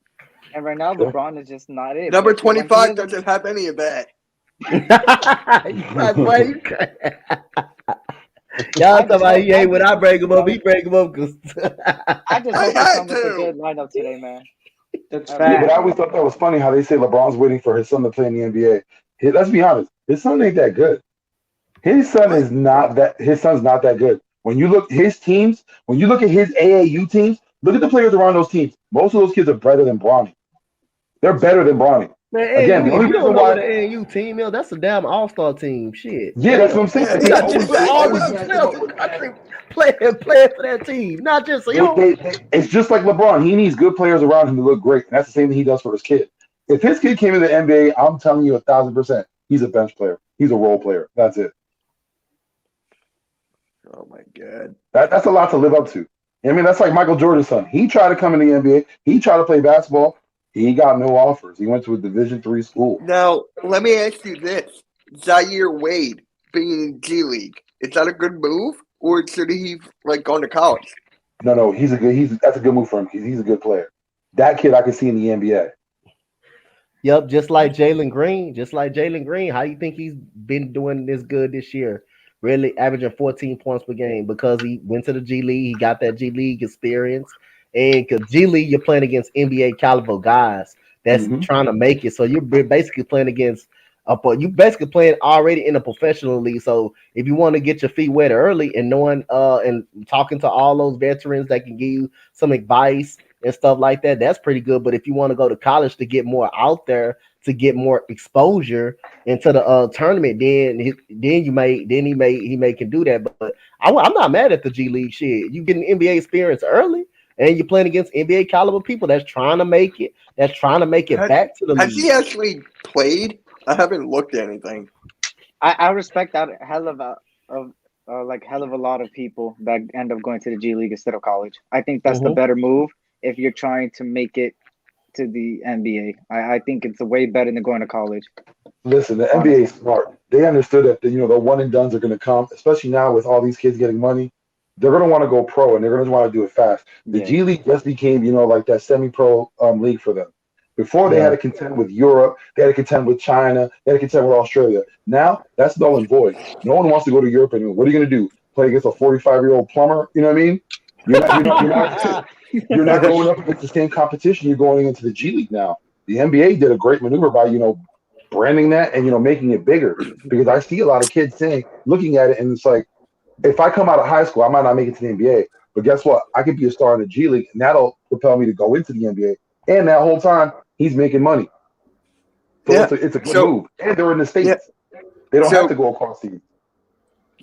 Speaker 4: And right now, LeBron is just not it.
Speaker 1: Number
Speaker 4: But when he
Speaker 1: 25
Speaker 4: is-
Speaker 1: doesn't have any of that.
Speaker 2: Y'all talking about he ain't when I break him up, he break him up because
Speaker 4: I just hope he comes with a good lineup today, man.
Speaker 10: That's
Speaker 5: Yeah, but I always thought that was funny how they say LeBron's waiting for his son to play in the NBA. Let's be honest, his son ain't that good. His son's not that good. When you look his teams, when you look at his AAU teams, look at the players around those teams. Most of those kids are better than Bronny. They're better than Bronny.
Speaker 2: Man,
Speaker 5: Again, the only
Speaker 2: you don't
Speaker 5: reason
Speaker 2: know
Speaker 5: why
Speaker 2: what the AAU team is. That's a damn all-star team. Shit.
Speaker 5: Yeah, that's what I'm saying.
Speaker 2: You got just all the players in the country playing for that team, not just so
Speaker 5: it's just like LeBron. He needs good players around him to look great. And that's the same thing he does for his kid. If his kid came in the NBA, I'm telling you 1,000%, he's a bench player. He's a role player. That's it.
Speaker 1: Oh my God.
Speaker 5: That's a lot to live up to. I mean, that's like Michael Jordan's son. He tried to come in the NBA. He tried to play basketball. He got no offers. He went to a Division III school.
Speaker 1: Now, let me ask you this. Zaire Wade being in G League, is that a good move? Or should he gone to college?
Speaker 5: No, that's a good move for him. He's a good player. That kid I can see in the NBA.
Speaker 2: Yep, just like Jalen Green. How you think he's been doing this good this year? Really averaging 14 points per game because he went to the G League. He got that G League experience. And because G League, you're playing against NBA caliber guys that's trying to make it. So you're basically playing against you basically playing already in a professional league. So if you want to get your feet wet early and knowing and talking to all those veterans that can give you some advice and stuff like that, that's pretty good. But if you want to go to college to get more out there to get more exposure into the tournament. Then he can do that. But I'm not mad at the G League shit. You getting NBA experience early, and you're playing against NBA caliber people that's trying to make it. That's trying to make it back to the
Speaker 1: Has
Speaker 2: league.
Speaker 1: he actually played? I haven't looked at anything.
Speaker 4: I respect that hell of a lot of people that end up going to the G League instead of college. I think that's the better move if you're trying to make it to the NBA. I think it's way better than going to college.
Speaker 5: Listen, the NBA is smart. They understood that the one and dones are going to come, especially now with all these kids getting money. They're going to want to go pro, and they're going to want to do it fast. The G League just became, like that semi-pro league for them. Before they had to contend with Europe, they had to contend with China, they had to contend with Australia. Now that's null and void. No one wants to go to Europe anymore. What are you going to do? Play against a 45-year-old plumber? You know what I mean? You're not going up against the same competition. You're going into the G League now. The NBA did a great maneuver by branding that and making it bigger, because I see a lot of kids looking at it, and it's like, if I come out of high school, I might not make it to the NBA, but guess what? I could be a star in the G League, and that'll propel me to go into the NBA. And that whole time, he's making money. So it's a good move. And they're in the States. Yeah. They don't have to go across the.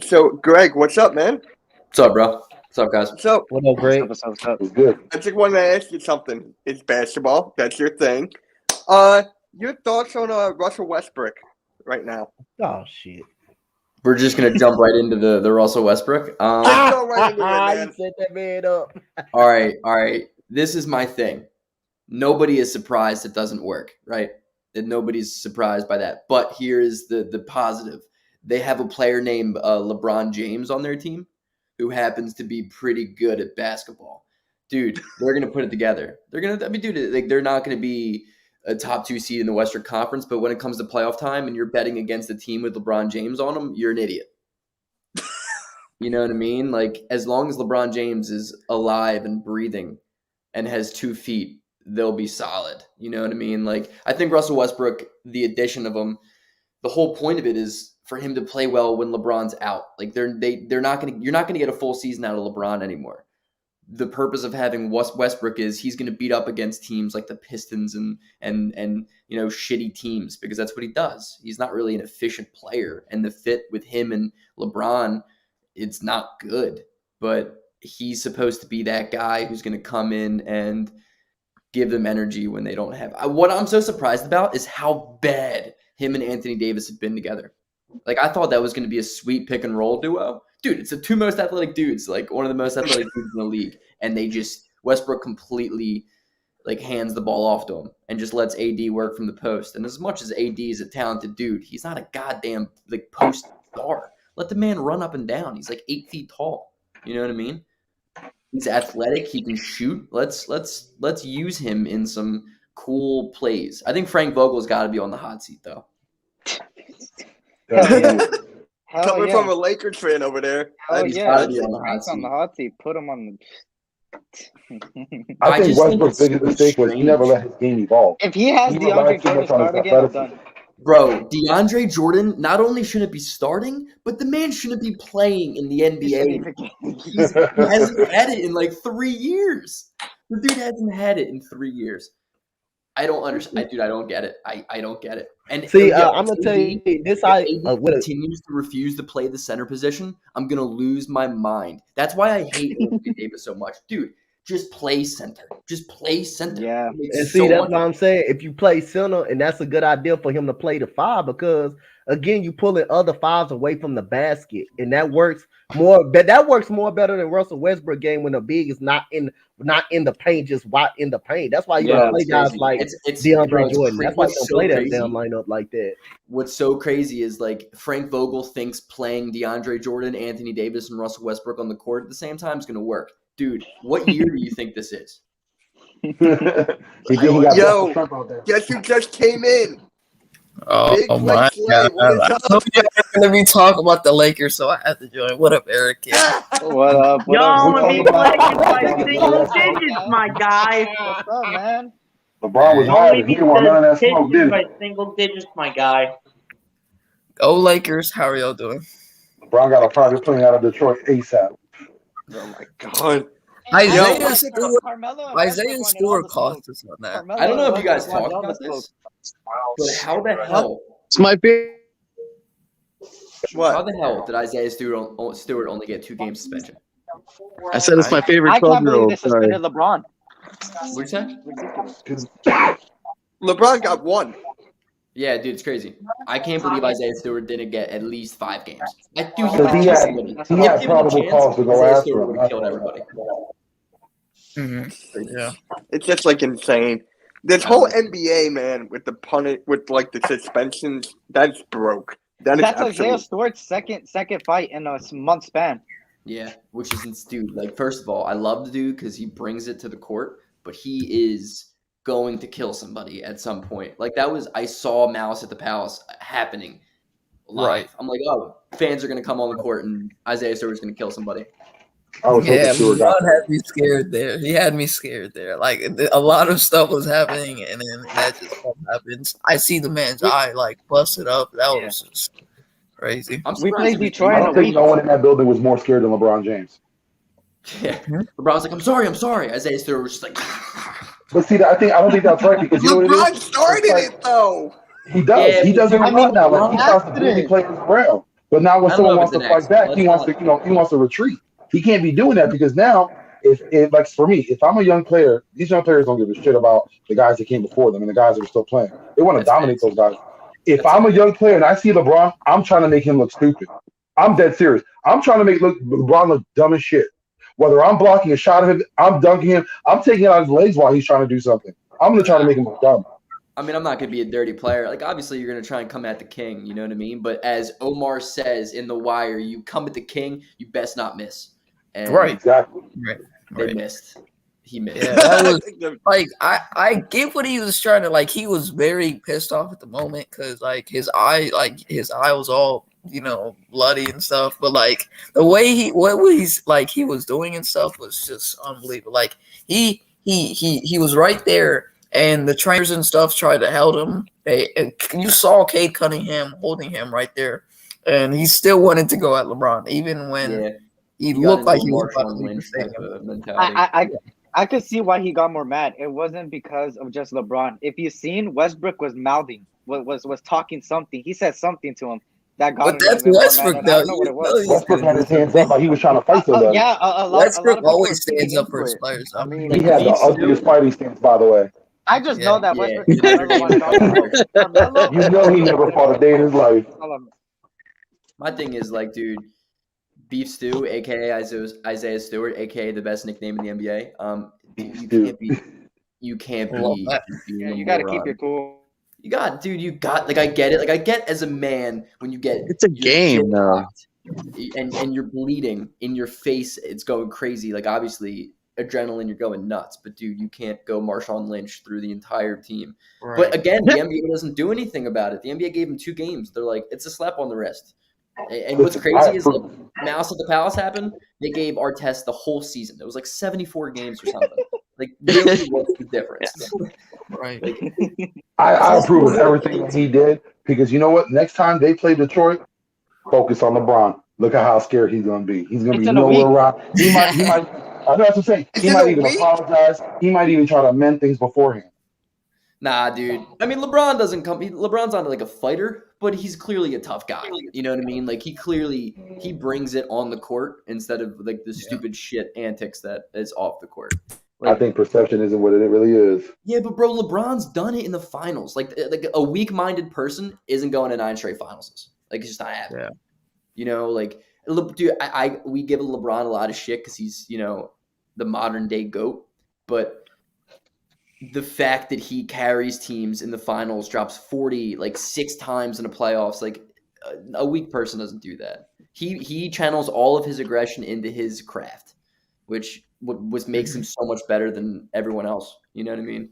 Speaker 1: So, Greg, what's up, man?
Speaker 11: What's up, bro? What's up, guys?
Speaker 1: So,
Speaker 2: what up, Greg?
Speaker 4: What's up?
Speaker 5: It's good.
Speaker 1: I just wanted to ask you something. It's basketball. That's your thing. Your thoughts on Russell Westbrook right now?
Speaker 2: Oh, shit.
Speaker 11: We're just going to jump right into the Russell Westbrook.
Speaker 1: Let's go right into it, man.
Speaker 2: You set that man up.
Speaker 11: All right. This is my thing. Nobody is surprised it doesn't work, right? And nobody's surprised by that. But here is the positive. They have a player named LeBron James on their team who happens to be pretty good at basketball. Dude, they're going to put it together. They're not going to be a top 2 seed in the Western Conference, but when it comes to playoff time and you're betting against a team with LeBron James on them, you're an idiot. You know what I mean? Like, as long as LeBron James is alive and breathing and has 2 feet, they'll be solid. You know what I mean? Like, I think Russell Westbrook, the addition of him, the whole point of it is for him to play well when LeBron's out. Like, you're not gonna get a full season out of LeBron anymore. The purpose of having Westbrook is he's gonna beat up against teams like the Pistons and shitty teams, because that's what he does. He's not really an efficient player, and the fit with him and LeBron, it's not good. But he's supposed to be that guy who's gonna come in and give them energy when they don't have. What I'm so surprised about is how bad him and Anthony Davis have been together. Like, I thought that was going to be a sweet pick and roll duo. Dude, it's the 2 most athletic dudes, like one of the most athletic dudes in the league. And Westbrook completely hands the ball off to him and just lets AD work from the post. And as much as AD is a talented dude, he's not a goddamn post star. Let the man run up and down. He's 8 feet tall. You know what I mean? He's athletic. He can shoot. Let's use him in some cool plays. I think Frank Vogel's got to be on the hot seat, though.
Speaker 1: Coming from a Lakers fan over there.
Speaker 4: He's
Speaker 11: gotta be on
Speaker 4: the hot seat. Put him on the.
Speaker 5: I think Westbrook's biggest mistake was he never let his game evolve.
Speaker 4: If he has DeAndre Jordan start again, I'm done.
Speaker 11: Bro, DeAndre Jordan not only shouldn't be starting, but the man shouldn't be playing in the NBA. He hasn't had it in 3 years. The dude hasn't had it in 3 years. I don't understand. Dude, I don't get it. I don't get it. And
Speaker 2: see, I'm gonna tell you this.
Speaker 11: Continues to refuse to play the center position, I'm gonna lose my mind. That's why I hate Anthony Davis so much, dude. Just play center. Just play center.
Speaker 4: Yeah.
Speaker 2: And see, that's what I'm saying. If you play center, and that's a good idea for him to play the 5, because again, you pulling other 5s away from the basket, and that works more. But that works more better than Russell Westbrook game when the big is not in the paint, just in the paint. That's why you don't play guys like DeAndre Jordan. That's why you don't play that damn lineup like that.
Speaker 11: What's so crazy is Frank Vogel thinks playing DeAndre Jordan, Anthony Davis, and Russell Westbrook on the court at the same time is going to work. Dude, what year do you think this is?
Speaker 1: Yo, guess who just came in?
Speaker 12: Oh my God. I know you're going to be talking about the Lakers, so I have to join. What up, Eric?
Speaker 4: What up?
Speaker 13: Yo, I'm being playing by single digits, my guy.
Speaker 4: What's up, man?
Speaker 5: LeBron was hard. He didn't want none of that smoke, did he?
Speaker 13: By single digits, my guy.
Speaker 12: Go Lakers. How are y'all doing?
Speaker 5: LeBron got a private plane out of Detroit ASAP.
Speaker 1: Oh my God.
Speaker 12: Isaiah Stewart cost us on that.
Speaker 11: I don't know if you guys talked about this. But how the hell?
Speaker 7: It's my favorite.
Speaker 11: How the hell did Isaiah Stewart only get 2 game suspension?
Speaker 7: I said it's my favorite
Speaker 4: I can't believe
Speaker 7: 12-year-old.
Speaker 4: they suspended LeBron.
Speaker 11: What'd you say?
Speaker 4: Ridiculous.
Speaker 1: LeBron got 1.
Speaker 11: Yeah, dude, it's crazy. I can't believe Isaiah Stewart didn't get at least 5 games. Dude, he
Speaker 5: Because
Speaker 11: would
Speaker 5: he
Speaker 11: kill
Speaker 5: had
Speaker 11: somebody.
Speaker 5: he
Speaker 11: If
Speaker 5: had
Speaker 11: given a
Speaker 5: probable
Speaker 11: chance,
Speaker 5: cause to go
Speaker 11: Isaiah
Speaker 5: after
Speaker 11: Stewart
Speaker 5: him.
Speaker 11: would have killed everybody.
Speaker 12: Yeah.
Speaker 1: It's just like insane. This whole NBA, man, with the like the suspensions, that's broke.
Speaker 4: That's
Speaker 1: absolute.
Speaker 4: Isaiah Stewart's second fight in a month span.
Speaker 11: Yeah, which isn't dude. Like, first of all, I love the dude because he brings it to the court, but he is going to kill somebody at some point. Like I saw Malice at the Palace happening live.
Speaker 12: Right.
Speaker 11: I'm like, oh, fans are gonna come on the court and Isaiah Stewart's gonna kill somebody.
Speaker 5: I was hoping Stewart got
Speaker 12: LeBron had me scared there. He had me scared there. Like a lot of stuff was happening, and then that just happens. I see the man's eye like busted up. That was just crazy.
Speaker 4: We played
Speaker 5: I
Speaker 4: Detroit in a
Speaker 5: don't think
Speaker 4: week.
Speaker 5: no one in that building was more scared than LeBron James.
Speaker 11: Yeah, LeBron's like, I'm sorry. Isaiah Stewart was just like,
Speaker 5: But see, I don't think that's right because you know what it is.
Speaker 1: LeBron started it though.
Speaker 5: He does.
Speaker 11: Yeah,
Speaker 5: he does it a lot now. Like he tries to
Speaker 4: LeBron
Speaker 5: bully players around. But now when
Speaker 11: I
Speaker 5: someone
Speaker 11: love
Speaker 5: wants
Speaker 11: it,
Speaker 5: to
Speaker 11: the
Speaker 5: fight
Speaker 11: next.
Speaker 5: back,
Speaker 11: Let's
Speaker 5: he wants
Speaker 11: not-
Speaker 5: to, he wants to retreat. He can't be doing that because now, if like for me, if I'm a young player, these young players don't give a shit about the guys that came before them and the guys that are still playing. They want to
Speaker 11: That's
Speaker 5: dominate
Speaker 11: facts.
Speaker 5: those guys. If I'm a young player and I see LeBron, I'm trying to make him look stupid. I'm dead serious. I'm trying to make LeBron look dumb as shit. Whether I'm blocking a shot of him, I'm dunking him, I'm taking it out of his legs while he's trying to do something. I'm gonna try to make him look dumb.
Speaker 11: I mean, I'm not going to be a dirty player. Like, obviously, you're going to try and come at the king. You know what I mean? But as Omar says in The Wire, you come at the king, you best not miss. And
Speaker 12: Right.
Speaker 5: Exactly.
Speaker 11: they missed. He missed.
Speaker 12: Yeah, that was like I get what he was trying to like. He was very pissed off at the moment because like his eye was all bloody and stuff. But like the way he was doing and stuff was just unbelievable. Like he was right there, and the trainers and stuff tried to help him. You saw Cade Cunningham holding him right there, and he still wanted to go at LeBron even when he looked like he was about to leave the stadium.
Speaker 4: I could see why he got more mad. It wasn't because of just LeBron. If you seen, Westbrook was mouthing, was talking something. He said something to him that got him.
Speaker 12: But that's
Speaker 4: even more
Speaker 12: Westbrook,
Speaker 4: mad, and I don't know what it was.
Speaker 5: Westbrook had his hands up like he was trying to fight somebody.
Speaker 4: Yeah, a lot
Speaker 12: Westbrook
Speaker 4: of people
Speaker 12: always
Speaker 4: were speaking
Speaker 12: stands up for
Speaker 4: into
Speaker 12: his
Speaker 4: it.
Speaker 12: players.
Speaker 4: I mean,
Speaker 5: He had the ugliest fighting stance, by the way.
Speaker 4: I just know that
Speaker 12: Yeah.
Speaker 4: Westbrook never wanted to Carmelo.
Speaker 5: You know he never fought a day in his life.
Speaker 11: My thing is, like, dude, Beef Stew, a.k.a. Isaiah Stewart, a.k.a. the best nickname in the NBA. You can't be.
Speaker 4: Yeah, you got to keep your cool.
Speaker 11: You got, like, I get it. Like, I get as a man when you get.
Speaker 7: It's a game, though.
Speaker 11: And you're bleeding in your face. It's going crazy. Like, obviously, adrenaline, you're going nuts. But, dude, you can't go Marshawn Lynch through the entire team.
Speaker 12: Right.
Speaker 11: But, again, the NBA doesn't do anything about it. The NBA gave him 2 games. They're like, it's a slap on the wrist. And what's crazy is, like, Malice at the Palace happened. They gave Artest the whole season. It was like 74 games or something. Like, really, what's the difference?
Speaker 12: Right.
Speaker 5: I approve of everything that he did because you know what? Next time they play Detroit, focus on LeBron. Look at how scared he's going to be. He's going to be nowhere around. He might. I know what I'm saying. He might even apologize. He might even try to amend things beforehand.
Speaker 11: Nah, dude. I mean, LeBron doesn't come. LeBron's not like a fighter, but he's clearly a tough guy. You know what I mean? Like, he brings it on the court instead of like the stupid shit antics that is off the court. Like,
Speaker 5: I think perception isn't what it really is.
Speaker 11: Yeah, but bro, LeBron's done it in the finals. Like a weak-minded person isn't going to 9 straight finals. Like, it's just not happening. Yeah. You know, like, dude, we give LeBron a lot of shit because he's, the modern day GOAT, but the fact that he carries teams in the finals, drops 40 like 6 times in the playoffs, like a weak person doesn't do that. He channels all of his aggression into his craft, which makes him so much better than everyone else. You know what I mean?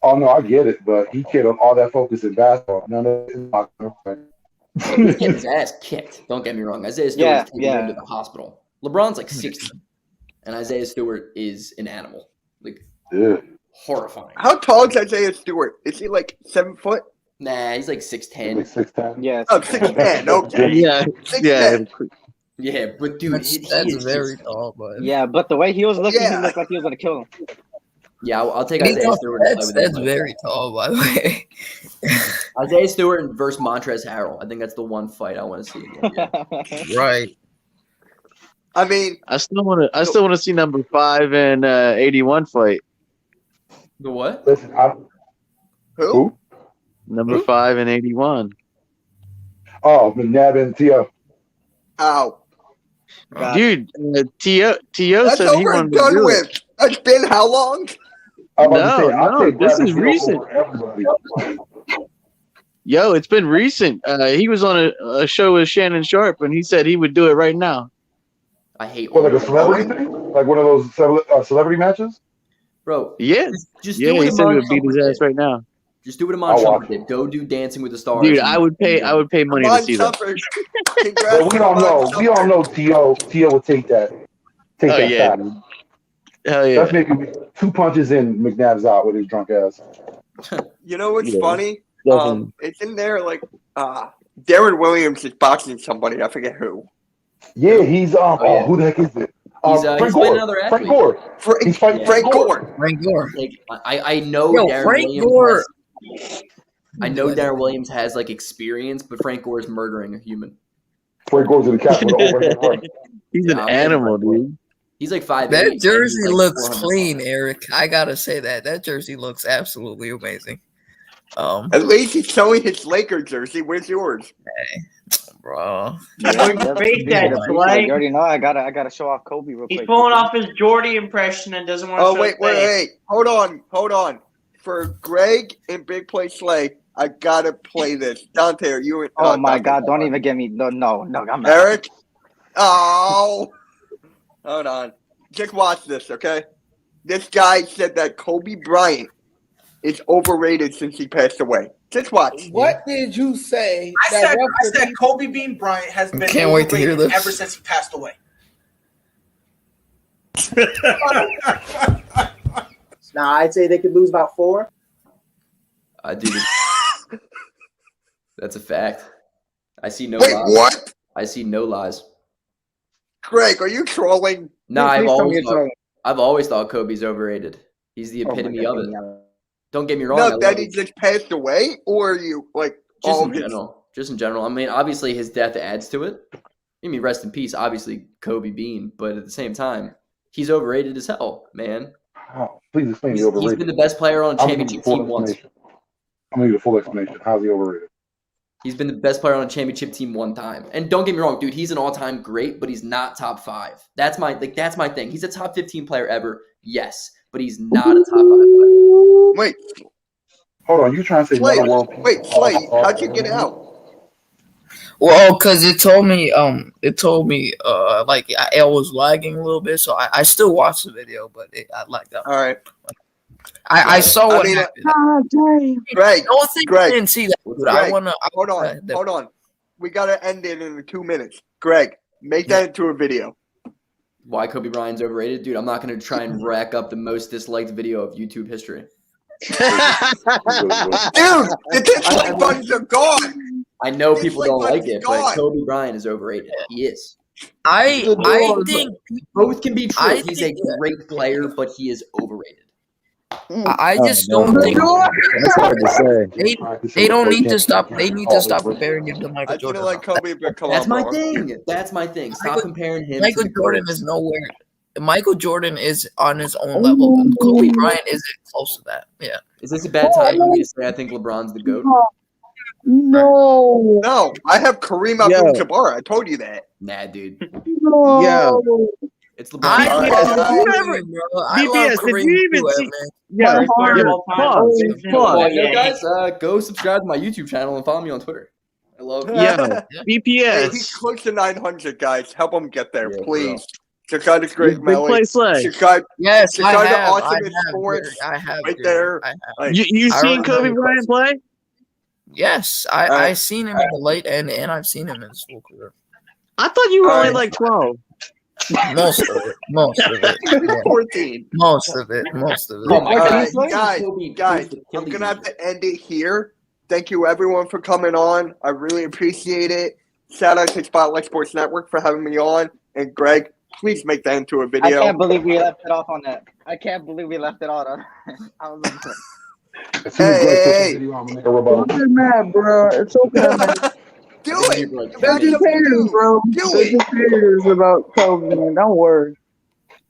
Speaker 5: Oh no, I get it, but he can't have all that focus in basketball. None of it is not
Speaker 11: He's getting his ass kicked. Don't get me wrong. Isaiah Stewart is taken him to the hospital. LeBron's like 60, and Isaiah Stewart is an animal. Like, horrifying.
Speaker 1: How tall is Isaiah Stewart? Is he like 7 foot?
Speaker 11: Nah, he's like 6'10".
Speaker 5: 6'10".
Speaker 4: Yeah.
Speaker 1: Oh, 6'10". Okay.
Speaker 7: Yeah.
Speaker 1: 6'10".
Speaker 11: Yeah, but dude,
Speaker 12: that's very tall, but
Speaker 4: yeah, but the way he was looking, he looked like he was gonna kill him.
Speaker 11: Yeah, I'll take
Speaker 12: Nico,
Speaker 11: Isaiah Stewart. To play with
Speaker 12: that's
Speaker 11: him.
Speaker 12: very tall, by the way.
Speaker 11: Isaiah Stewart versus Montrezl Harrell. I think that's the one fight I want to see in the NBA.
Speaker 12: Right.
Speaker 1: I mean,
Speaker 7: I still want to see number 5 and 81 fight.
Speaker 11: The what?
Speaker 5: Listen, who?
Speaker 7: Number 5 and 81.
Speaker 5: Oh, McNabb and T.O.
Speaker 1: ow.
Speaker 7: Dude, T.O.
Speaker 1: That's
Speaker 7: said he
Speaker 1: over
Speaker 7: wanted
Speaker 1: and
Speaker 7: to
Speaker 1: done
Speaker 7: do
Speaker 1: with.
Speaker 7: it.
Speaker 1: It's been how long?
Speaker 5: I'm about to say, I'll
Speaker 7: No,
Speaker 5: take
Speaker 7: this
Speaker 5: Bradley
Speaker 7: is
Speaker 5: Beal
Speaker 7: recent.
Speaker 5: over everybody.
Speaker 7: Yo, it's been recent. He was on a show with Shannon Sharp, and he said he would do it right now.
Speaker 11: I hate
Speaker 5: What, like a
Speaker 11: all
Speaker 5: celebrity thing? Like one of those celebrity matches?
Speaker 11: Bro,
Speaker 7: Yeah,
Speaker 11: just
Speaker 7: yeah.
Speaker 11: do what
Speaker 7: He said he
Speaker 11: Iman
Speaker 7: would beat his
Speaker 11: Shumpert
Speaker 7: ass
Speaker 11: did.
Speaker 7: right now.
Speaker 11: Just do what
Speaker 5: I'll
Speaker 11: Iman
Speaker 5: watch
Speaker 11: Shumpert did. Go do Dancing with the Stars.
Speaker 7: Dude,
Speaker 11: and-
Speaker 7: I would pay money to
Speaker 1: Iman
Speaker 7: see that.
Speaker 1: Shumpert.
Speaker 5: But
Speaker 1: Congrats
Speaker 5: we
Speaker 1: to
Speaker 5: all know,
Speaker 1: Iman Shumpert.
Speaker 5: T.O. would take that. Take
Speaker 7: Oh
Speaker 5: that
Speaker 7: yeah,
Speaker 5: shot.
Speaker 7: dude. Hell yeah.
Speaker 5: That's making 2 punches in. McNabb's out with his drunk ass.
Speaker 1: You know what's
Speaker 7: Yeah.
Speaker 1: funny?
Speaker 7: Definitely.
Speaker 1: It's in there like Darren Williams is boxing somebody. I forget who.
Speaker 5: Yeah, he's
Speaker 11: yeah.
Speaker 5: who the heck is it?
Speaker 11: He's
Speaker 5: Frank
Speaker 11: fighting
Speaker 5: Gore.
Speaker 11: another
Speaker 5: Frank
Speaker 11: athlete.
Speaker 5: Gore. He's fighting
Speaker 11: Yeah.
Speaker 5: Frank Gore.
Speaker 12: Frank Gore.
Speaker 11: Like I know
Speaker 12: Yo,
Speaker 11: Darren
Speaker 12: Frank
Speaker 11: Williams
Speaker 12: Gore.
Speaker 11: I know Darren Williams has like experience, but Frank Gore is murdering a human.
Speaker 5: Frank Gore's in the cap with an overhand right.
Speaker 7: He's an
Speaker 11: I'm
Speaker 7: animal,
Speaker 11: Frank Gore.
Speaker 7: dude.
Speaker 11: He's like 5'8".
Speaker 12: That jersey
Speaker 11: and he's, like,
Speaker 12: looks
Speaker 11: 400
Speaker 12: clean,
Speaker 11: pounds.
Speaker 12: Eric. I gotta say that. That jersey looks absolutely amazing.
Speaker 1: At least he's showing his Laker jersey. Where's yours?
Speaker 12: Bro.
Speaker 13: Face that,
Speaker 4: You
Speaker 13: Clay.
Speaker 4: already know I gotta show off Kobe real
Speaker 13: He's
Speaker 4: quick.
Speaker 13: pulling off his Jordy impression and doesn't want to
Speaker 1: Oh
Speaker 13: show
Speaker 1: wait.
Speaker 13: his face.
Speaker 1: Hold on. For Greg and Big Play Slay, I gotta play this. Donte, are you?
Speaker 4: Oh my
Speaker 1: Donte,
Speaker 4: God! Don't even get me. No, I'm not.
Speaker 1: Eric. Oh. Hold on. Just watch this, okay? This guy said that Kobe Bryant is overrated since he passed away. Just watch.
Speaker 9: What did you say?
Speaker 10: I said Kobe Bean Bryant has been
Speaker 12: Can't wait to hear
Speaker 10: overrated
Speaker 12: this.
Speaker 10: ever since he passed away.
Speaker 9: Nah, I'd say they could lose about 4.
Speaker 11: Dude, that's a fact. I see no
Speaker 1: Wait,
Speaker 11: lies.
Speaker 1: what?
Speaker 11: I see no lies.
Speaker 1: Greg, are you trolling?
Speaker 11: No,
Speaker 4: Please tell me you're
Speaker 11: I've always thought Kobe's overrated. He's the epitome of it. Don't get me wrong. I
Speaker 1: No,
Speaker 11: love
Speaker 1: that he
Speaker 11: him.
Speaker 1: just passed away, or are you like
Speaker 11: Just
Speaker 1: all
Speaker 11: in
Speaker 1: his?
Speaker 11: general. Just in general. I mean, obviously his death adds to it. I mean, rest in peace, obviously Kobe Bean, but at the same time, he's overrated as hell, man.
Speaker 5: Oh, please explain the
Speaker 11: He's
Speaker 5: overrated.
Speaker 11: been the best player on a
Speaker 5: I'm gonna need
Speaker 11: championship
Speaker 5: the full
Speaker 11: team once.
Speaker 5: explanation. I'm gonna need a full explanation. How's he overrated?
Speaker 11: He's been the best player on a championship team one time. And don't get me wrong, dude, he's an all-time great, but he's not top 5. That's my thing. He's a top 15 player ever, yes, but he's not a top 5 player.
Speaker 1: Wait,
Speaker 5: Hold on, you trying to say
Speaker 1: Slay.
Speaker 5: Meta World?
Speaker 1: Wait, Slay. How'd you get out?
Speaker 12: Well, because it told me, like I was lagging a little bit, so I still watched the video, but I lagged out.
Speaker 1: All right,
Speaker 12: I saw what
Speaker 1: mean,
Speaker 12: happened.
Speaker 1: Greg.
Speaker 12: Don't think I
Speaker 1: Greg.
Speaker 12: didn't see that. Dude.
Speaker 1: Greg,
Speaker 12: Hold
Speaker 1: hold on. We gotta end it in 2 minutes. Greg, make that into a video.
Speaker 11: Why Kobe Bryant's overrated? Dude, I'm not going to try and rack up the most disliked video of YouTube history.
Speaker 1: Dude, the dislike buttons are gone.
Speaker 11: I know people
Speaker 1: Dislike
Speaker 11: don't like
Speaker 1: button's
Speaker 11: it, but
Speaker 1: gone.
Speaker 11: Kobe Bryant is overrated. He is.
Speaker 12: I think
Speaker 11: Both can be true.
Speaker 12: I
Speaker 11: He's a
Speaker 12: think-
Speaker 11: great player, but he is overrated.
Speaker 12: I just don't think
Speaker 7: That's hard to say.
Speaker 12: they don't need to stop. They need to stop comparing him to Michael
Speaker 1: I
Speaker 12: Jordan.
Speaker 1: didn't like Kobe, but come
Speaker 11: That's
Speaker 1: on,
Speaker 11: my
Speaker 1: bro.
Speaker 11: thing. That's my thing. Stop comparing him
Speaker 12: Michael
Speaker 11: to the
Speaker 12: Jordan
Speaker 11: GOATs.
Speaker 12: is nowhere. Michael Jordan is on his own level. And Kobe Bryant isn't close to that. Yeah.
Speaker 11: Is this a bad time for me to say I think LeBron's the GOAT?
Speaker 1: No, I have Kareem Abdul-Jabbar. I told you that.
Speaker 11: Nah, dude.
Speaker 7: Yo,
Speaker 11: It's LeBron.
Speaker 12: I
Speaker 1: All right,
Speaker 12: love
Speaker 1: guys.
Speaker 12: Kareem, bro. I love
Speaker 7: BBS, if
Speaker 12: Kareem
Speaker 7: you even
Speaker 12: too,
Speaker 7: see-
Speaker 12: man.
Speaker 7: yeah,
Speaker 13: First player of all time.
Speaker 7: pause.
Speaker 11: Yo, guys, go subscribe to my YouTube channel and follow me on Twitter. I love it.
Speaker 7: Yo,
Speaker 1: Hey,
Speaker 7: BPS.
Speaker 1: he's close to 900, guys. Help him get there,
Speaker 11: Yeah,
Speaker 1: please. Subscribe to Greg
Speaker 7: Big
Speaker 1: Melly.
Speaker 7: play slay.
Speaker 1: Subscribe
Speaker 12: Yes, I
Speaker 1: Subscribe to
Speaker 12: have.
Speaker 1: Awesome
Speaker 12: I have.
Speaker 1: Sports
Speaker 12: I have.
Speaker 1: right
Speaker 12: dude.
Speaker 1: there.
Speaker 12: I have.
Speaker 1: Like,
Speaker 7: You
Speaker 12: I
Speaker 7: seen Kobe
Speaker 12: remember
Speaker 7: Bryant play?
Speaker 12: Yes,
Speaker 1: Alright.
Speaker 12: I seen him in the late end, and I've seen him in his full career.
Speaker 7: I thought you were only
Speaker 1: Alright.
Speaker 7: like 12.
Speaker 12: Most of it. Most of it. Yeah.
Speaker 1: 14.
Speaker 12: Most of it. Most of
Speaker 11: Oh
Speaker 12: it.
Speaker 11: my
Speaker 1: All
Speaker 11: God.
Speaker 1: right, guys,
Speaker 11: Kobe
Speaker 1: guys,
Speaker 11: is the
Speaker 1: I'm
Speaker 11: Achilles
Speaker 1: gonna have
Speaker 11: heel.
Speaker 1: to end it here. Thank you, everyone, for coming on. I really appreciate it. Shout out to Spotlight Sports Network for having me on, and Greg, Please make that into a
Speaker 4: I
Speaker 1: video.
Speaker 4: can't believe we left it off on that. I can't believe we left it all on. I was like,
Speaker 5: As soon as Greg puts the
Speaker 1: Hey,
Speaker 5: video, I'm gonna make a rebuttal.
Speaker 13: Don't get mad, bro. It's okay, man.
Speaker 1: do
Speaker 11: I think
Speaker 1: it.
Speaker 11: you're right.
Speaker 1: You
Speaker 13: They're
Speaker 1: got
Speaker 13: just
Speaker 1: something to
Speaker 13: haters,
Speaker 1: do.
Speaker 13: bro.
Speaker 1: Do
Speaker 13: They're
Speaker 1: it.
Speaker 13: just haters about Kobe, man. Don't worry.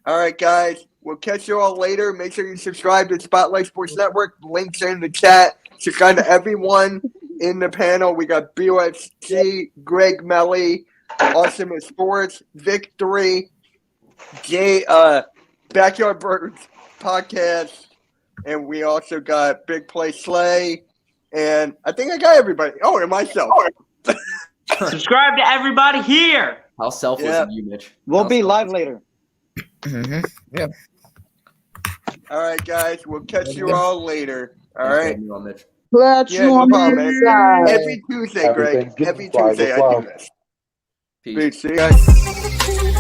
Speaker 1: All right, guys. We'll catch you all later. Make sure you subscribe to Spotlight Sports Network. Links are in the chat. Subscribe to everyone in the panel. We got BOFC, Greg Melly, Awesome Sports, Victory, Backyard Birds Podcast, and we also got Big Play Slay. And I think I got everybody. Oh, and myself.
Speaker 3: Subscribe to everybody here.
Speaker 11: How selfless
Speaker 1: Yeah.
Speaker 11: of you, Mitch.
Speaker 4: we'll
Speaker 11: How
Speaker 4: be
Speaker 11: selfless.
Speaker 4: live later.
Speaker 12: Yeah.
Speaker 1: All right, guys. We'll catch you all later. All
Speaker 11: Thanks for
Speaker 1: right.
Speaker 11: having me on, Mitch.
Speaker 13: Glad
Speaker 1: Yeah,
Speaker 13: you
Speaker 1: no
Speaker 13: on
Speaker 1: problem,
Speaker 13: the
Speaker 1: man.
Speaker 13: inside.
Speaker 1: Every Tuesday,
Speaker 5: Happy
Speaker 1: Greg.
Speaker 5: Thanksgiving,
Speaker 1: Every
Speaker 5: Fly,
Speaker 1: Tuesday
Speaker 5: go
Speaker 1: I
Speaker 5: Fly.
Speaker 1: do this.
Speaker 11: Peace.
Speaker 1: Peace. See you guys.